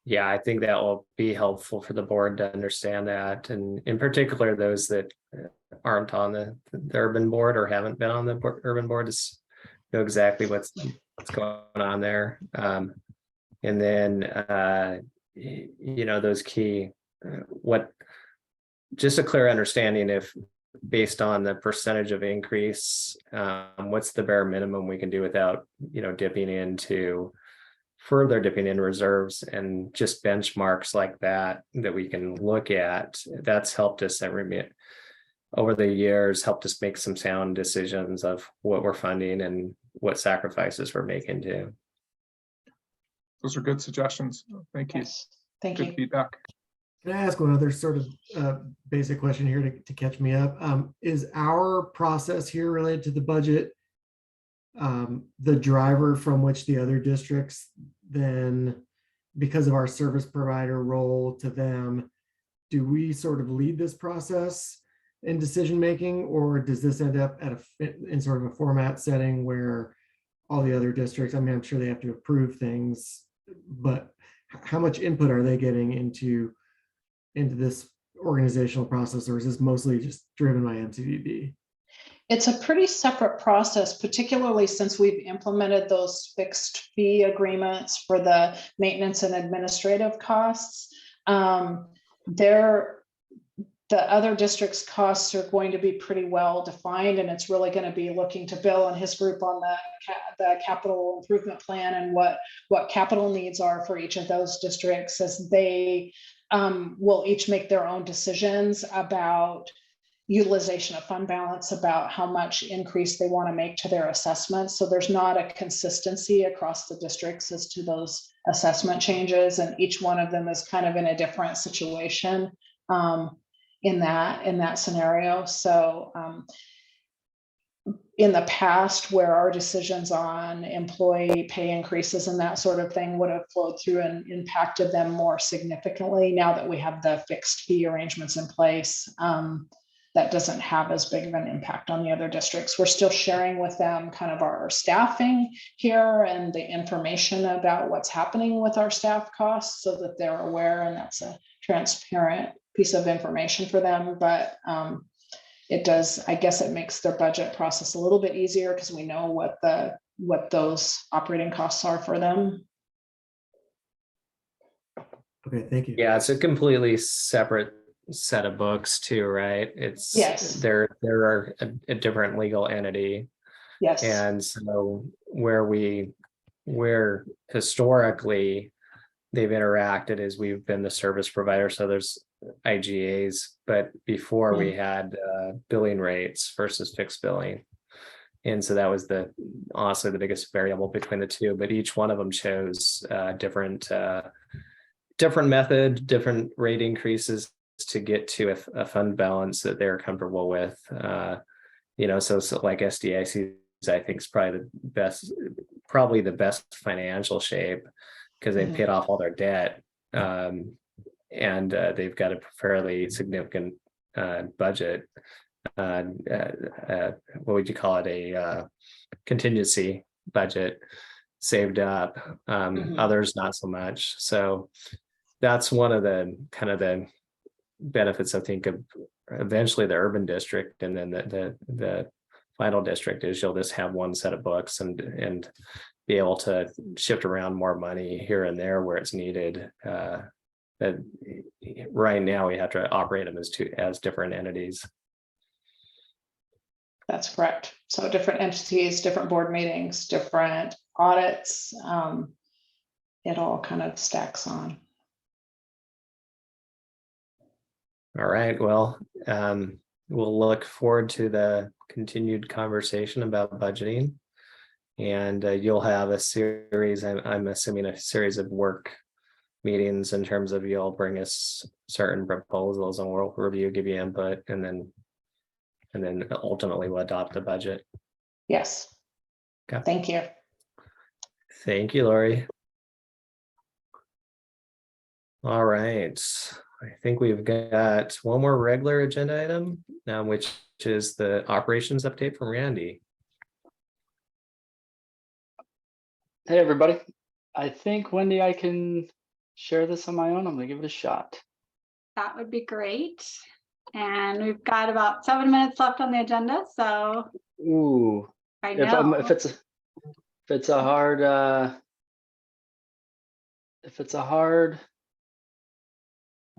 Yeah, I think that will be helpful for the board to understand that, and in particular those that aren't on the urban board or haven't been on the urban board to know exactly what's going on there. And then those key just a clear understanding if based on the percentage of increase, what's the bare minimum we can do without dipping into reserves, and just benchmarks like that we can look at. That's helped us over the years, helped us make some sound decisions of what we're funding and what sacrifices we're making too. Those are good suggestions. Thank you. Yes. Thank good you. Feedback. Can I ask one other sort of basic question here to catch me up? Is our process here related to the budget the driver from which the other districts then, because of our service provider role to them, do we sort of lead this process in decision making, or does this end up at in sort of a format setting where all the other districts, I mean, I'm sure they have to approve things, but how much input are they getting into this organizational process, or is this mostly just driven by MCDD? It's a pretty separate process, particularly since we've implemented those fixed fee agreements for the maintenance and administrative costs. The other districts' costs are going to be pretty well defined, and it's really going to be looking to Bill and his group on the capital improvement plan and what capital needs are for each of those districts, as they will each make their own decisions about utilization of fund balance, about how much increase they want to make to their assessments. So there's not a consistency across the districts as to those assessment changes, and each one of them is kind of in a different situation in that scenario. So in the past, where our decisions on employee pay increases and that sort of thing would have flowed through and impacted them more significantly, now that we have the fixed fee arrangements in place, that doesn't have as big of an impact on the other districts. We're still sharing with them kind of our staffing here and the information about what's happening with our staff costs so that they're aware, and that's a transparent piece of information for them. But it does, I guess it makes their budget process a little bit easier because we know what those operating costs are for them. Okay, thank you. Yeah, it's a completely separate set of books too, right? It's Yes. They're a different legal entity. Yes. And so where historically they've interacted is we've been the service provider. So there's IGAs, but before we had billing rates versus fixed billing. And so that was honestly the biggest variable between the two, but each one of them chose different method, different rate increases to get to a fund balance that they're comfortable with. So like SDIC, I think is probably the best financial shape because they paid off all their debt. And they've got a fairly significant budget. What would you call it? A contingency budget saved up. Others not so much. So that's one of the kind of the benefits, I think, of eventually the urban district, and then the final district is you'll just have one set of books and be able to shift around more money here and there where it's needed. That right now we have to operate them as different entities. That's correct. So different entities, different board meetings, different audits. It all kind of stacks on. All right. Well, we'll look forward to the continued conversation about budgeting, and you'll have a series. I'm assuming a series of work meetings in terms of you'll bring us certain proposals and we'll review, give you input, and then ultimately we'll adopt the budget. Yes. Okay. Thank you. Thank you, Lori. All right. I think we've got one more regular agenda item now, which is the operations update from Randy. Hey, everybody. I think, Wendy, I can share this on my own. I'm going to give it a shot. That would be great. And we've got about 7 minutes left on the agenda. So, ooh, I know if it's a hard,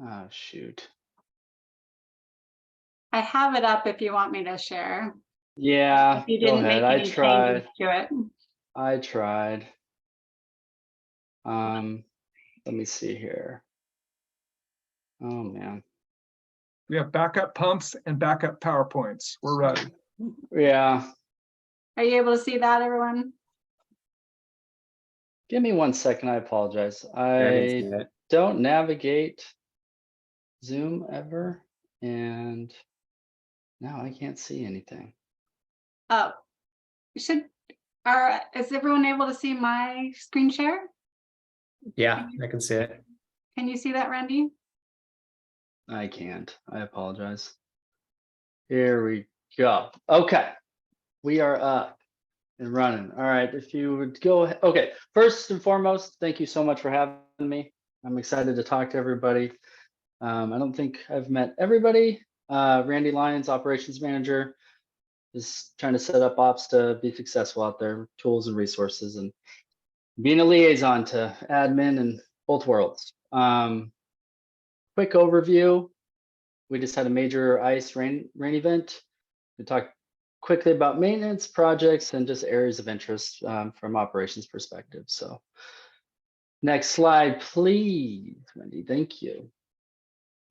oh, shoot. I have it up if you want me to share. Yeah, if you go didn't ahead. make any changes to it. I tried. Let me see here. Oh man. We have backup pumps and backup PowerPoints. We're ready. Yeah. Are you able to see that, everyone? Give me 1 second. I apologize. I don't navigate Zoom ever, and now I can't see anything. Oh, is everyone able to see my screen share? Yeah, I can see it. Can you see that, Randy? I can't. I apologize. Here we go. Okay, we are up and running. All right, if you would go ahead. Okay, first and foremost, thank you so much for having me. I'm excited to talk to everybody. I don't think I've met everybody. Randy Lyons, operations manager, is trying to set up ops to be successful out there, tools and resources, and being a liaison to admin and both worlds. Quick overview. We just had a major ice rain event. We talked quickly about maintenance projects and just areas of interest from operations perspective. So next slide, please, Wendy. Thank you.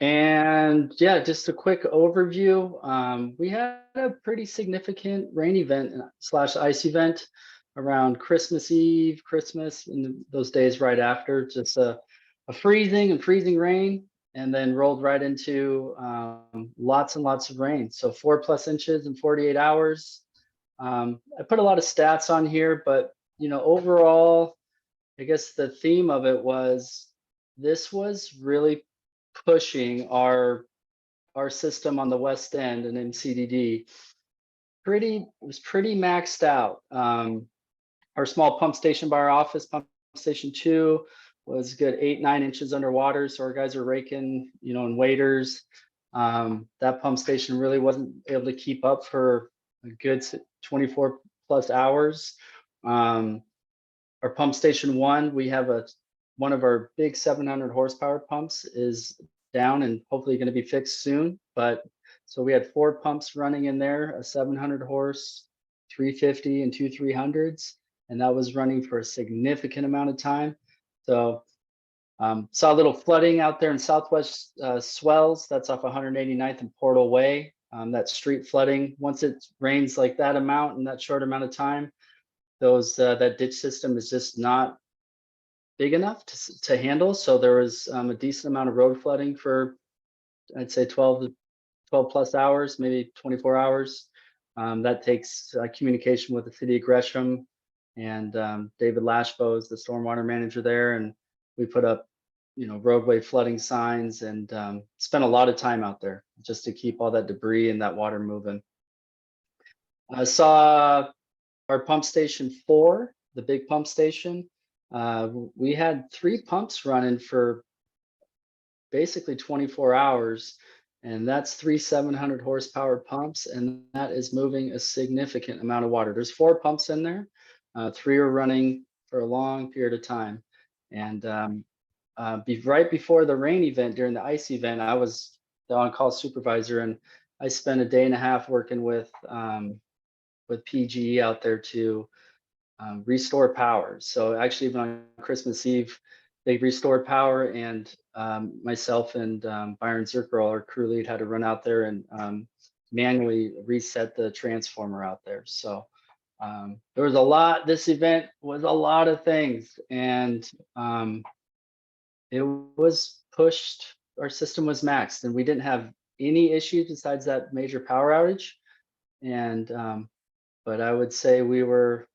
And yeah, just a quick overview. We had a pretty significant rain event / ice event around Christmas Eve, Christmas, and those days right after. Just a freezing rain, and then rolled right into lots and lots of rain. So 4+ inches in 48 hours. I put a lot of stats on here, but overall, I guess the theme of it was this was really pushing our system on the west end and MCDD. It was pretty maxed out. Our small pump station by our office, pump station 2, was good 8-9 inches underwater. So our guys are raking, in waders. That pump station really wasn't able to keep up for a good 24+ hours. Our pump station 1, we have one of our big 700 horsepower pumps is down and hopefully going to be fixed soon. But so we had 4 pumps running in there, a 700 horse, 350, and 2 300s, and that was running for a significant amount of time. So saw a little flooding out there in Southwest Swells. That's off 189th and Portal Way. That street flooding, once it rains like that amount in that short amount of time, that ditch system is just not big enough to handle. So there was a decent amount of road flooding for, I'd say 12+ hours, maybe 24 hours. That takes communication with the city of Gresham, and David Lashbo is the stormwater manager there. And we put up, roadway flooding signs, and spent a lot of time out there just to keep all that debris and that water moving. I saw our pump station 4, the big pump station. We had 3 pumps running for basically 24 hours, and that's 3 700 horsepower pumps, and that is moving a significant amount of water. There's 4 pumps in there. 3 are running for a long period of time. And right before the rain event, during the ice event, I was the on-call supervisor, and I spent a day and a half working with PGE out there to restore power. So actually, even on Christmas Eve, they restored power, and myself and Byron Zirkerl, our crew lead, had to run out there and manually reset the transformer out there. So there was a lot. This event was a lot of things, and it was pushed. Our system was maxed, and we didn't have any issues besides that major power outage. And but I would say we were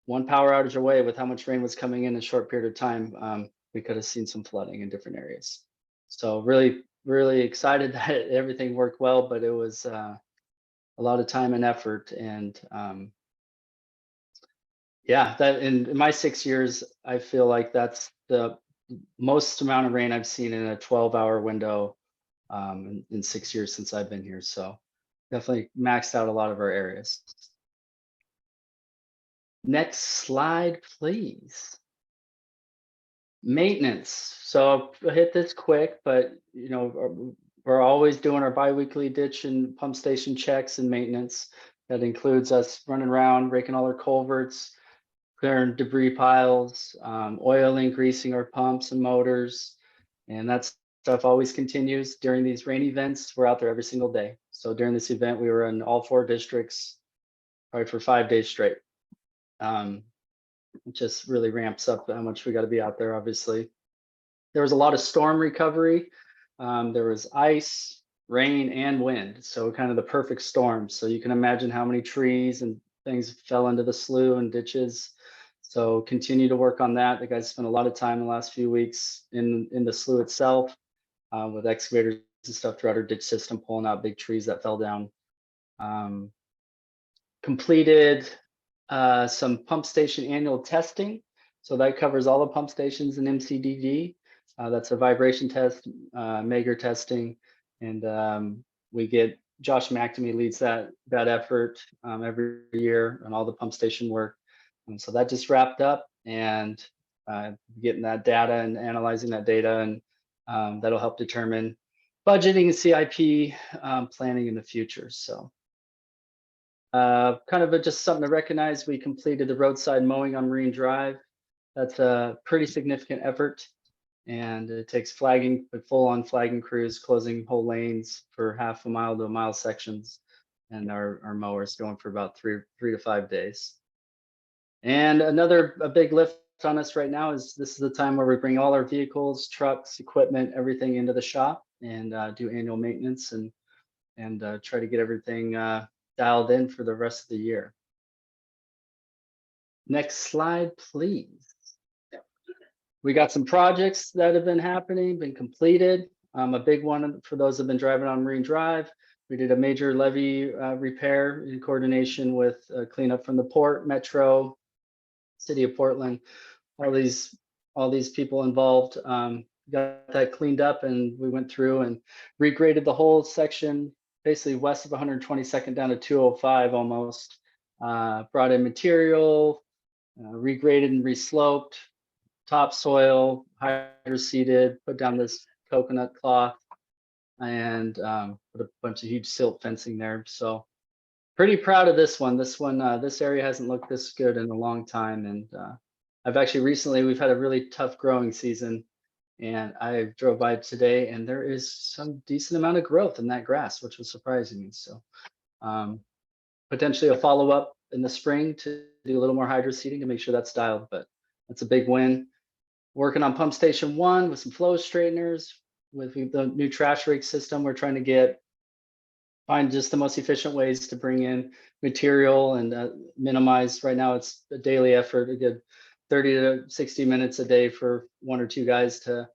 one power outage away with how much rain was coming in a short period of time. We could have seen some flooding in different areas. So really, really excited that everything worked well, but it was a lot of time and effort. And yeah, that in my 6 years, I feel like that's the most amount of rain I've seen in a 12-hour window in 6 years since I've been here. So definitely maxed out a lot of our areas. Next slide, please. Maintenance. So I'll hit this quick, but we're always doing our biweekly ditch and pump station checks and maintenance. That includes us running around, raking all our culverts, clearing debris piles, oiling, greasing our pumps and motors. And that stuff always continues during these rain events. We're out there every single day. So during this event, we were in all 4 districts, probably for 5 days straight. It just really ramps up how much we got to be out there. Obviously, there was a lot of storm recovery There was ice, rain, and wind, so kind of the perfect storm. So you can imagine how many trees and things fell into the slough and ditches. So continue to work on that. The guys spent a lot of time in the last few weeks in the slough itself with excavators and stuff throughout our ditch system, pulling out big trees that fell down. Completed some pump station annual testing. So that covers all the pump stations in MCDD. That's a vibration test, Mager testing, and we get Josh McNamee leads that effort every year on all the pump station work. And so that just wrapped up, and getting that data and analyzing that data, and that'll help determine budgeting and CIP planning in the future. So kind of just something to recognize. We completed the roadside mowing on Marine Drive. That's a pretty significant effort, and it takes flagging, full-on flagging crews, closing whole lanes for half a mile to a mile sections, and our mowers going for about three to 5 days. And a big lift on us right now is this is the time where we bring all our vehicles, trucks, equipment, everything into the shop and do annual maintenance and try to get everything dialed in for the rest of the year. Next slide, please. We got some projects that have been happening, been completed. A big one for those who have been driving on Marine Drive. We did a major levee repair in coordination with cleanup from the port, Metro, City of Portland, all these people involved. Got that cleaned up, and we went through and regraded the whole section, basically west of 122nd down to 205 almost. Brought in material, regraded and resloped, topsoil, hydroseeded, put down this coconut cloth, and put a bunch of huge silt fencing there. So pretty proud of this one. This area hasn't looked this good in a long time. And we've had a really tough growing season, and I drove by today and there is some decent amount of growth in that grass, which was surprising me. So potentially a follow-up in the spring to do a little more hydroseeding to make sure that's dialed, but that's a big win. Working on pump station 1 with some flow straighteners. With the new trash rake system, we're trying to find just the most efficient ways to bring in material and minimize. Right now it's a daily effort. We get 30 to 60 minutes a day for 1 or 2 guys to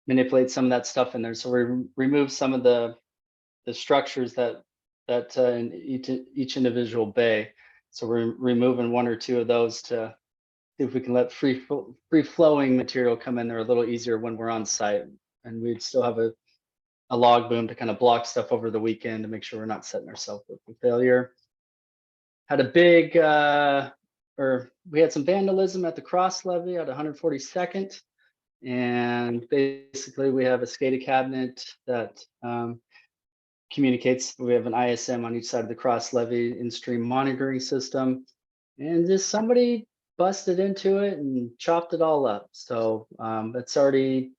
manipulate some of that stuff in there. So we remove some of the structures that in each individual bay. So we're removing 1 or 2 of those to see if we can let free flowing material come in there a little easier when we're on site. And we'd still have a log boom to kind of block stuff over the weekend to make sure we're not setting ourselves up for failure. Had a big, we had some vandalism at the cross levee at 142nd. And basically we have a SCADA cabinet that communicates. We have an ISM on each side of the cross levee in-stream monitoring system. And just somebody busted into it and chopped it all up. So it's already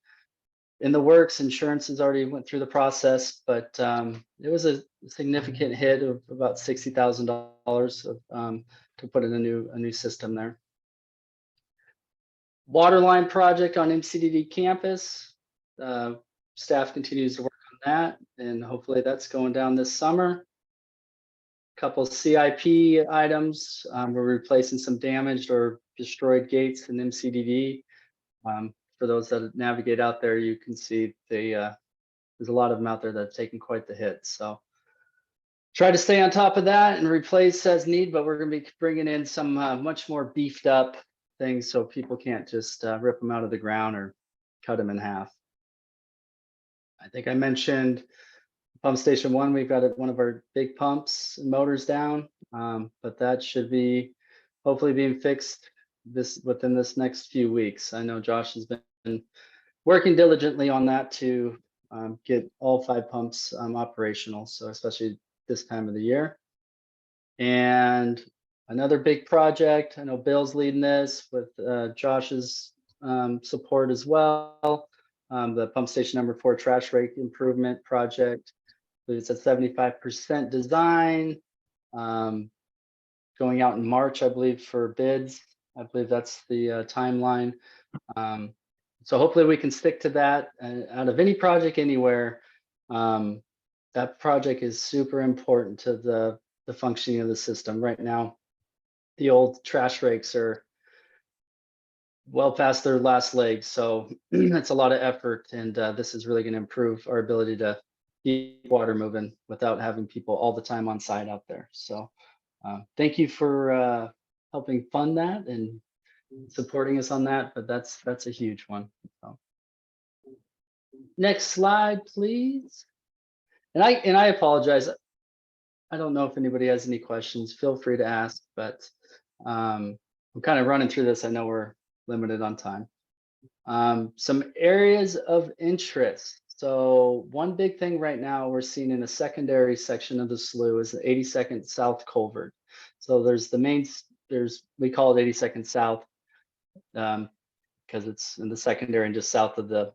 in the works. Insurance has already went through the process, but it was a significant hit of about $60,000 to put in a new system there. Water line project on MCDD campus. Staff continues to work on that, and hopefully that's going down this summer. Couple CIP items. We're replacing some damaged or destroyed gates in MCDD. For those that navigate out there, you can see there's a lot of them out there that have taken quite the hit. So try to stay on top of that and replace as need, but we're going to be bringing in some much more beefed up things so people can't just rip them out of the ground or cut them in half. I think I mentioned pump station 1, we've got one of our big pumps and motors down, but that should be hopefully being fixed within this next few weeks. I know Josh has been working diligently on that to get all 5 pumps operational, so especially this time of the year. And another big project, I know Bill's leading this with Josh's support as well. The pump station number 4 trash rake improvement project. It's a 75% design, going out in March, I believe, for bids. I believe that's the timeline. So hopefully we can stick to that out of any project anywhere. That project is super important to the functioning of the system. Right now, the old trash rakes are well past their last legs. So it's a lot of effort. And this is really going to improve our ability to keep water moving without having people all the time on site out there. So thank you for helping fund that and supporting us on that. But that's a huge one. So. Next slide, please. And I apologize. I don't know if anybody has any questions. Feel free to ask, but I'm kind of running through this. I know we're limited on time. Some areas of interest. So one big thing right now we're seeing in a secondary section of the slough is the 82nd South Culvert. So there's the main, we call it 82nd South because it's in the secondary and just south of the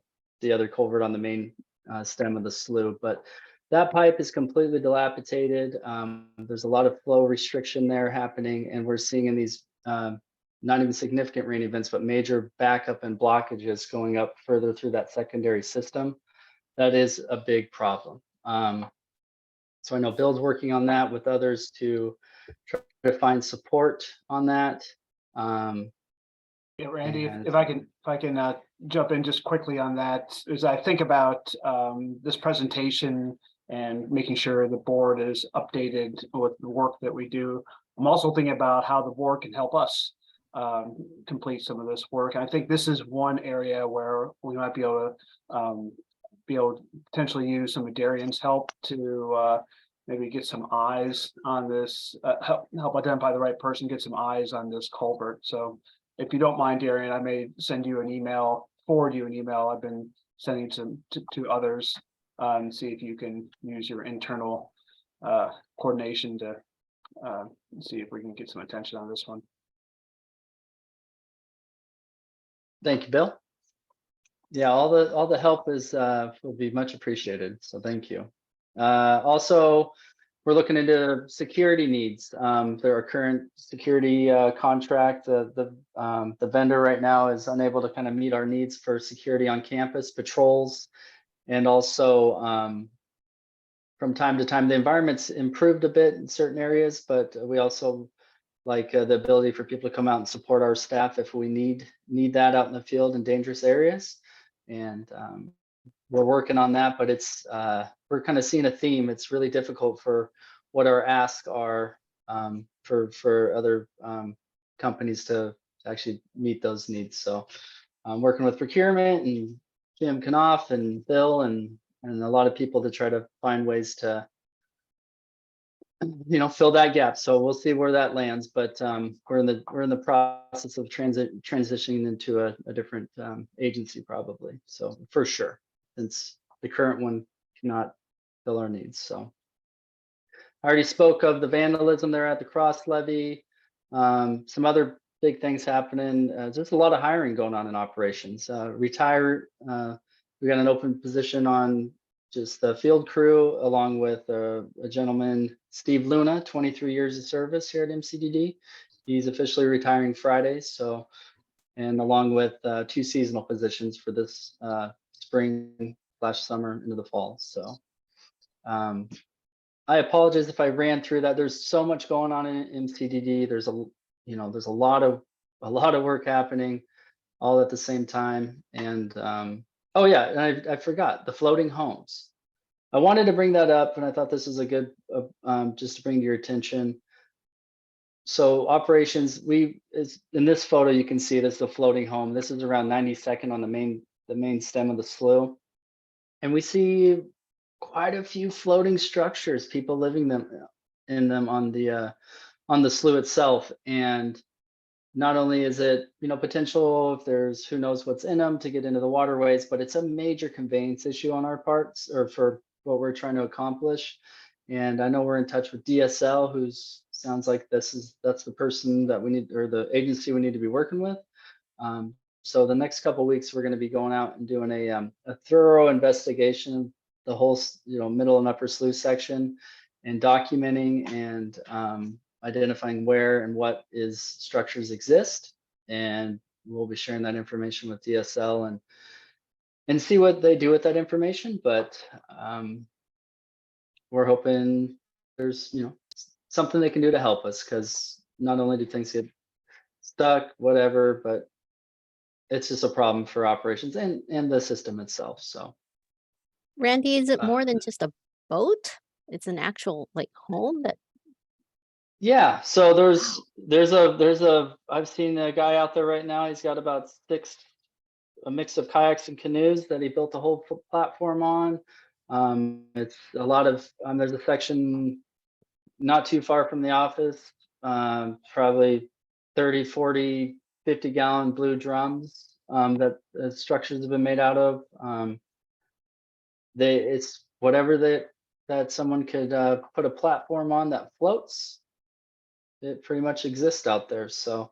other culvert on the main stem of the slough. But that pipe is completely dilapidated. There's a lot of flow restriction there happening, and we're seeing in these not even significant rain events, but major backup and blockages going up further through that secondary system. That is a big problem. So I know Bill's working on that with others to try to find support on that. Yeah, Randy, if I can jump in just quickly on that, as I think about this presentation and making sure the board is updated with the work that we do, I'm also thinking about how the board can help us complete some of this work. And I think this is one area where we might be able to potentially use some of Darian's help to maybe get some eyes on this, help identify the right person, get some eyes on this culvert. So if you don't mind, Darian, I may send you an email, forward you an email I've been sending to others, and see if you can use your internal coordination to see if we can get some attention on this one. Thank you, Bill. Yeah, all the help is will be much appreciated. So thank you. Also, we're looking into security needs. There are current security contract. The vendor right now is unable to kind of meet our needs for security on campus, patrols, and also from time to time, the environment's improved a bit in certain areas, but we also like the ability for people to come out and support our staff if we need that out in the field in dangerous areas. And we're working on that, but it's we're kind of seeing a theme. It's really difficult for what our asks are for other companies to actually meet those needs. So I'm working with procurement and Jim Knopf and Bill and a lot of people to try to find ways to fill that gap. So we'll see where that lands, but we're in the process of transitioning into a different agency probably. So for sure, since the current one cannot fill our needs. So I already spoke of the vandalism there at the cross levee. Some other big things happening. There's a lot of hiring going on in operations. We got an open position on just the field crew, along with a gentleman, Steve Luna, 23 years of service here at MCDD. He's officially retiring Friday. So, and along with 2 seasonal positions for this spring/summer into the fall. So I apologize if I ran through that. There's so much going on in MCDD. There's a lot of work happening all at the same time. And oh yeah, and I forgot the floating homes. I wanted to bring that up, and I thought this was a good just to bring to your attention. So operations, in this photo you can see this is the floating home. This is around 92nd on the main stem of the slough, and we see quite a few floating structures, people living in them on the slough itself. And not only is it potential, if there's who knows what's in them, to get into the waterways, but it's a major conveyance issue on our parts, or for what we're trying to accomplish. And I know we're in touch with DSL, who's sounds like that's the person that we need, or the agency we need to be working with. So the next couple of weeks we're going to be going out and doing a thorough investigation of the whole middle and upper slough section, and documenting and identifying where and what structures exist, and we'll be sharing that information with DSL and see what they do with that information. But we're hoping there's, you know, something they can do to help us, because not only do things get stuck, whatever, but it's just a problem for operations and the system itself. So Randy, is it more than just a boat? It's an actual like home that yeah, so there's a I've seen a guy out there right now. He's got about a mix of kayaks and canoes that he built a whole platform on. It's a lot of there's a section not too far from the office, probably 30, 40, 50 gallon blue drums that the structures have been made out of. It's whatever that someone could put a platform on that floats. It pretty much exists out there. So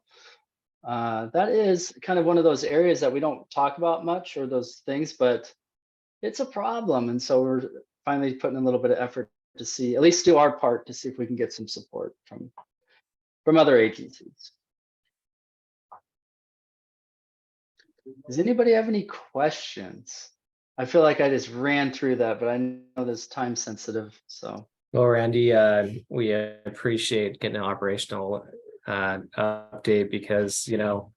that is kind of one of those areas that we don't talk about much, or those things, but it's a problem. And so we're finally putting a little bit of effort to see, at least do our part to see if we can get some support from other agencies. Does anybody have any questions? I feel like I just ran through that, but I know this time sensitive, so. Well, Randy, we appreciate getting an operational update, because, you know,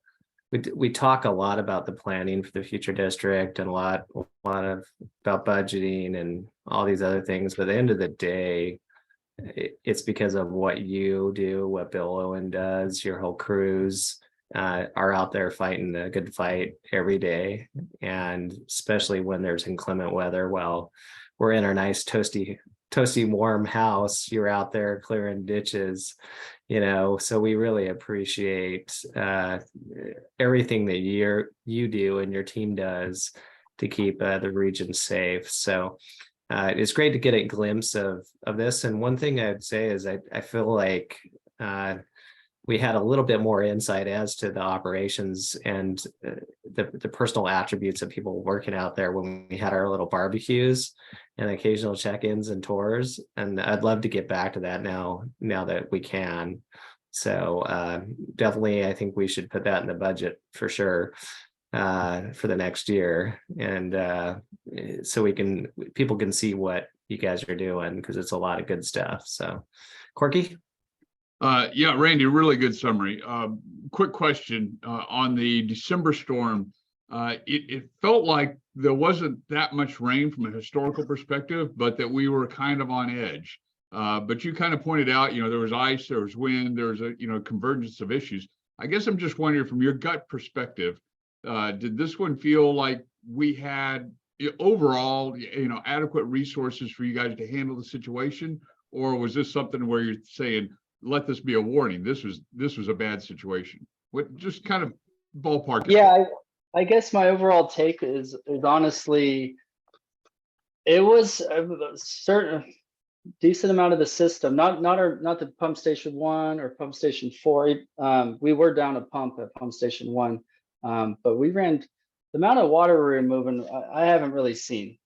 we talk a lot about the planning for the future district and a lot of about budgeting and all these other things. But at the end of the day, it's because of what you do, what Bill Owen does, your whole crews are out there fighting a good fight every day. And especially when there's inclement weather, well, we're in our nice toasty warm house, you're out there clearing ditches, you know. So we really appreciate everything that you do and your team does to keep the region safe. So it's great to get a glimpse of this. And one thing I'd say is I feel like we had a little bit more insight as to the operations and the personal attributes of people working out there when we had our little barbecues and occasional check-ins and tours. And I'd love to get back to that now that we can. So definitely, I think we should put that in the budget for sure for the next year. And so people can see what you guys are doing, because it's a lot of good stuff. So Corky? Yeah, Randy, really good summary. Quick question on the December storm. It felt like there wasn't that much rain from a historical perspective, but that we were kind of on edge. But you kind of pointed out, you know, there was ice, there was wind, there was a, you know, convergence of issues. I guess I'm just wondering, from your gut perspective, did this one feel like we had overall, you know, adequate resources for you guys to handle the situation? Or was this something where you're saying, let this be a warning, this was a bad situation? What, just kind of ballpark? Yeah, I guess my overall take is honestly, it was a certain decent amount of the system, not the pump station 1 or pump station 4. We were down a pump at pump station 1, but we ran the amount of water we were moving. I haven't really seen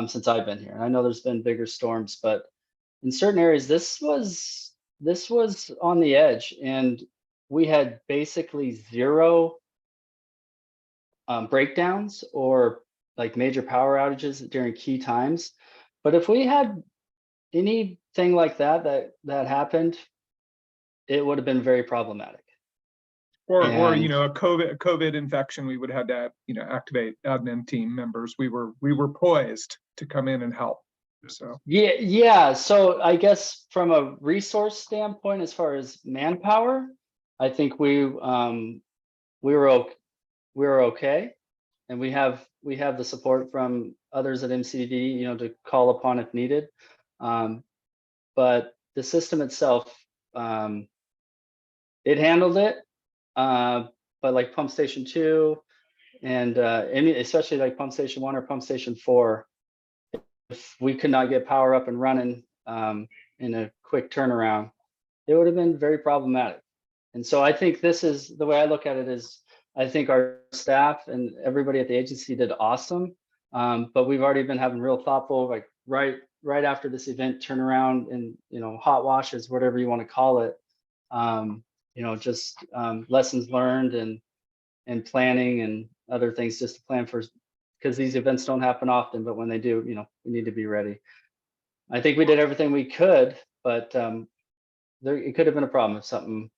since I've been here. And I know there's been bigger storms, but in certain areas, this was on the edge, and we had basically zero breakdowns or like major power outages during key times. But if we had anything like that happened, it would have been very problematic. Or you know, a COVID infection, we would have had to, you know, activate admin team members. We were poised to come in and help. So yeah. So I guess from a resource standpoint, as far as manpower, I think we were okay, and we have the support from others at MCDD, you know, to call upon if needed. But the system itself, it handled it. But like pump station 2 and especially like pump station 1 or pump station 4, if we could not get power up and running in a quick turnaround, it would have been very problematic. And so I think this is the way I look at it is, I think our staff and everybody at the agency did awesome. But we've already been having real thoughtful, like right after this event, turnaround and, you know, hot washes, whatever you want to call it, you know, just lessons learned and planning and other things just to plan for, because these events don't happen often, but when they do, you know, we need to be ready. I think we did everything we could, but it could have been a problem if something.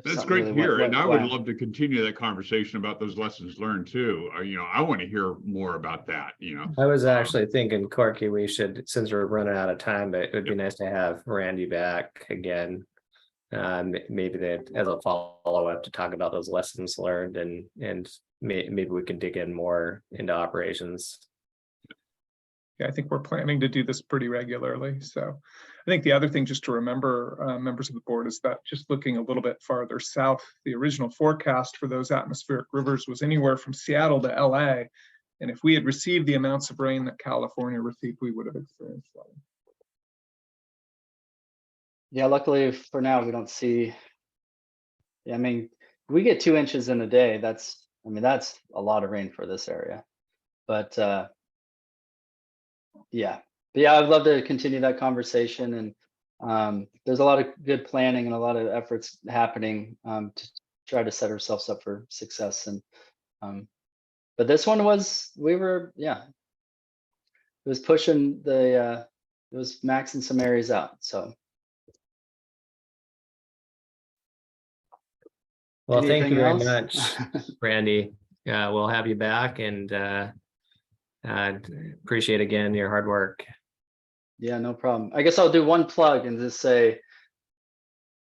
That's great to hear. And I would went. love to continue that conversation about those lessons learned too. You know, I want to hear more about that, you know. I was actually thinking, Corky, we should, since we're running out of time, but it would be nice to have Randy back again. Maybe that as a follow-up to talk about those lessons learned, and maybe we can dig in more into operations. Yeah, I think we're planning to do this pretty regularly. So I think the other thing just to remember, members of the board, is that just looking a little bit farther south, the original forecast for those atmospheric rivers was anywhere from Seattle to LA. And if we had received the amounts of rain that California received, we would have experienced flooding. Yeah, luckily for now, we don't see. Yeah, I mean, we get 2 inches in a day. That's a lot of rain for this area. But yeah, I'd love to continue that conversation. And there's a lot of good planning and a lot of efforts happening to try to set ourselves up for success. And but this one was, it was pushing it was maxing some areas out. So. Well, thank you very Anything much, else? Randy. We'll have you back, and appreciate again your hard work. Yeah, no problem. I guess I'll do one plug and just say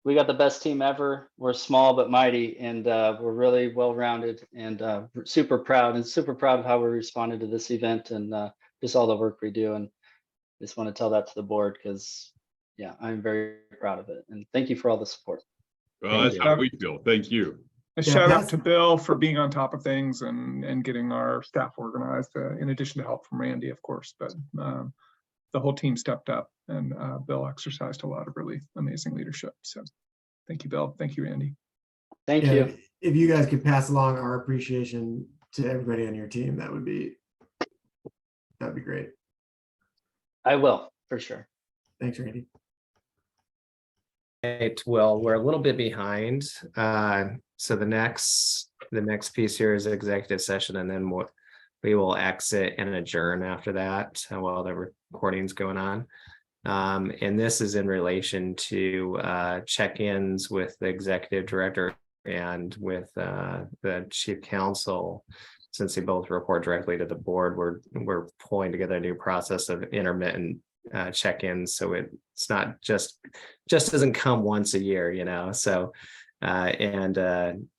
we got the best team ever. We're small but mighty, and we're really well-rounded, and super proud of how we responded to this event, and just all the work we do. And just want to tell that to the board, because yeah, I'm very proud of it. And thank you for all the support. Well, that's how we feel. Thank you. A shout out to Bill for being on top of things and getting our staff organized, in addition to help from Randy, of course. But the whole team stepped up, and Bill exercised a lot of really amazing leadership. So thank you, Bill. Thank you, Randy. Thank you. If you guys could pass along our appreciation to everybody on your team, that'd be great. I will, for sure. Thanks, Randy. Right, well, we're a little bit behind. So the next piece here is executive session, and then we will exit and adjourn after that while the recording's going on. And this is in relation to check-ins with the executive director and with the chief counsel. Since they both report directly to the board, we're pulling together a new process of intermittent check-ins, so it's not just doesn't come once a year, you know. So and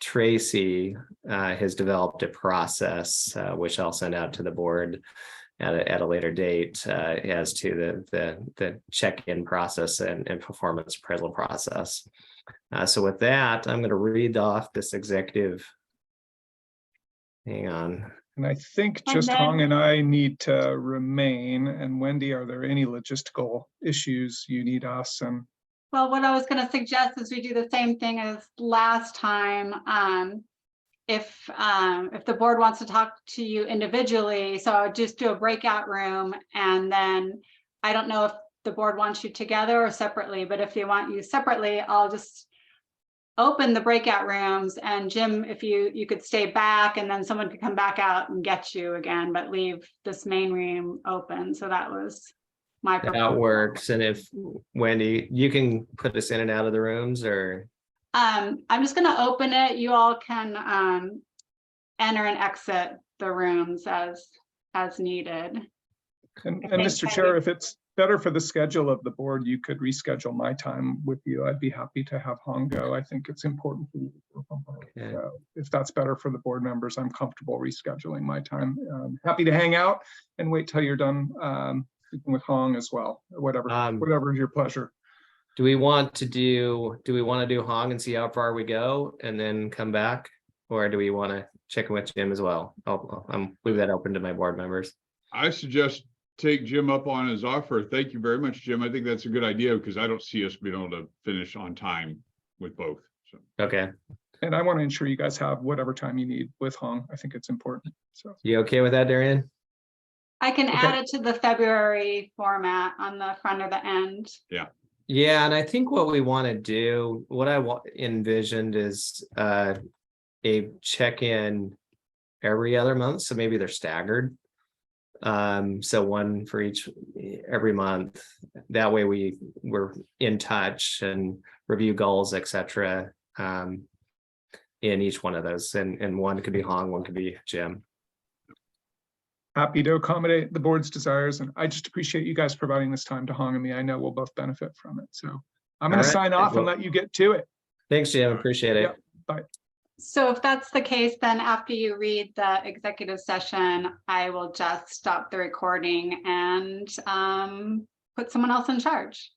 Tracy has developed a process which I'll send out to the board at a later date as to the check-in process and performance appraisal process. So with that, I'm going to read off this executive. Hang on. And I think just Hong and I need to remain. And Wendy, are there any logistical issues you need us? And well, what I was going to suggest is we do the same thing as last time. If the board wants to talk to you individually, so I would just do a breakout room, and then I don't know if the board wants you together or separately, but if they want you separately, I'll just open the breakout rooms, and Jim, if you could stay back, and then someone could come back out and get you again, but leave this main room open. So that was my proposal. That works. And if Wendy, you can put us in and out of the rooms, or I'm just going to open it. You all can enter and exit the rooms as needed. And Mr. Chair, if it's better for the schedule of the board, you could reschedule my time with you. I'd be happy to have Hong go. I think it's important for you to work on that. So if that's better for the board members, I'm comfortable rescheduling my time. Happy to hang out and wait till you're done with Hong as well. Whatever is your pleasure. do we want to do Hong and see how far we go and then come back, or do we want to check in with Jim as well? I'll leave that open to my board members. I suggest take Jim up on his offer. Thank you very much, Jim. I think that's a good idea, because I don't see us being able to finish on time with both. So. Okay. And I want to ensure you guys have whatever time you need with Hong. I think it's important. So You okay with that, Darian? I can add it to the February format on the front or the end. Yeah. Yeah, and I think what we want to do, what I envisioned is a check-in every other month, so maybe they're staggered. So one for each every month. That way we're in touch and review goals, etc. In each one of those, and one could be Hong, one could be Jim. Happy to accommodate the board's desires, and I just appreciate you guys providing this time to Hong and me. I know we'll both benefit from it. So I'm going to sign off and let you get to it. Thanks, Jim. Appreciate it. Yep. Bye. So if that's the case, then after you read the executive session, I will just stop the recording and put someone else in charge.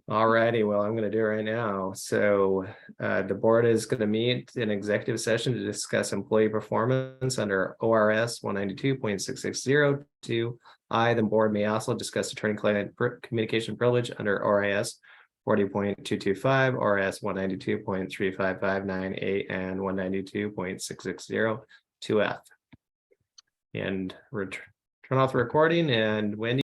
All righty. Well, I'm going to do it right now. So the board is going to meet in executive session to discuss employee performance under ORS 192.660. The board may also discuss attorney-client communication privilege under ORS 40.225, ORS 192.35598, and 192.660 2F. And turn off the recording, and Wendy.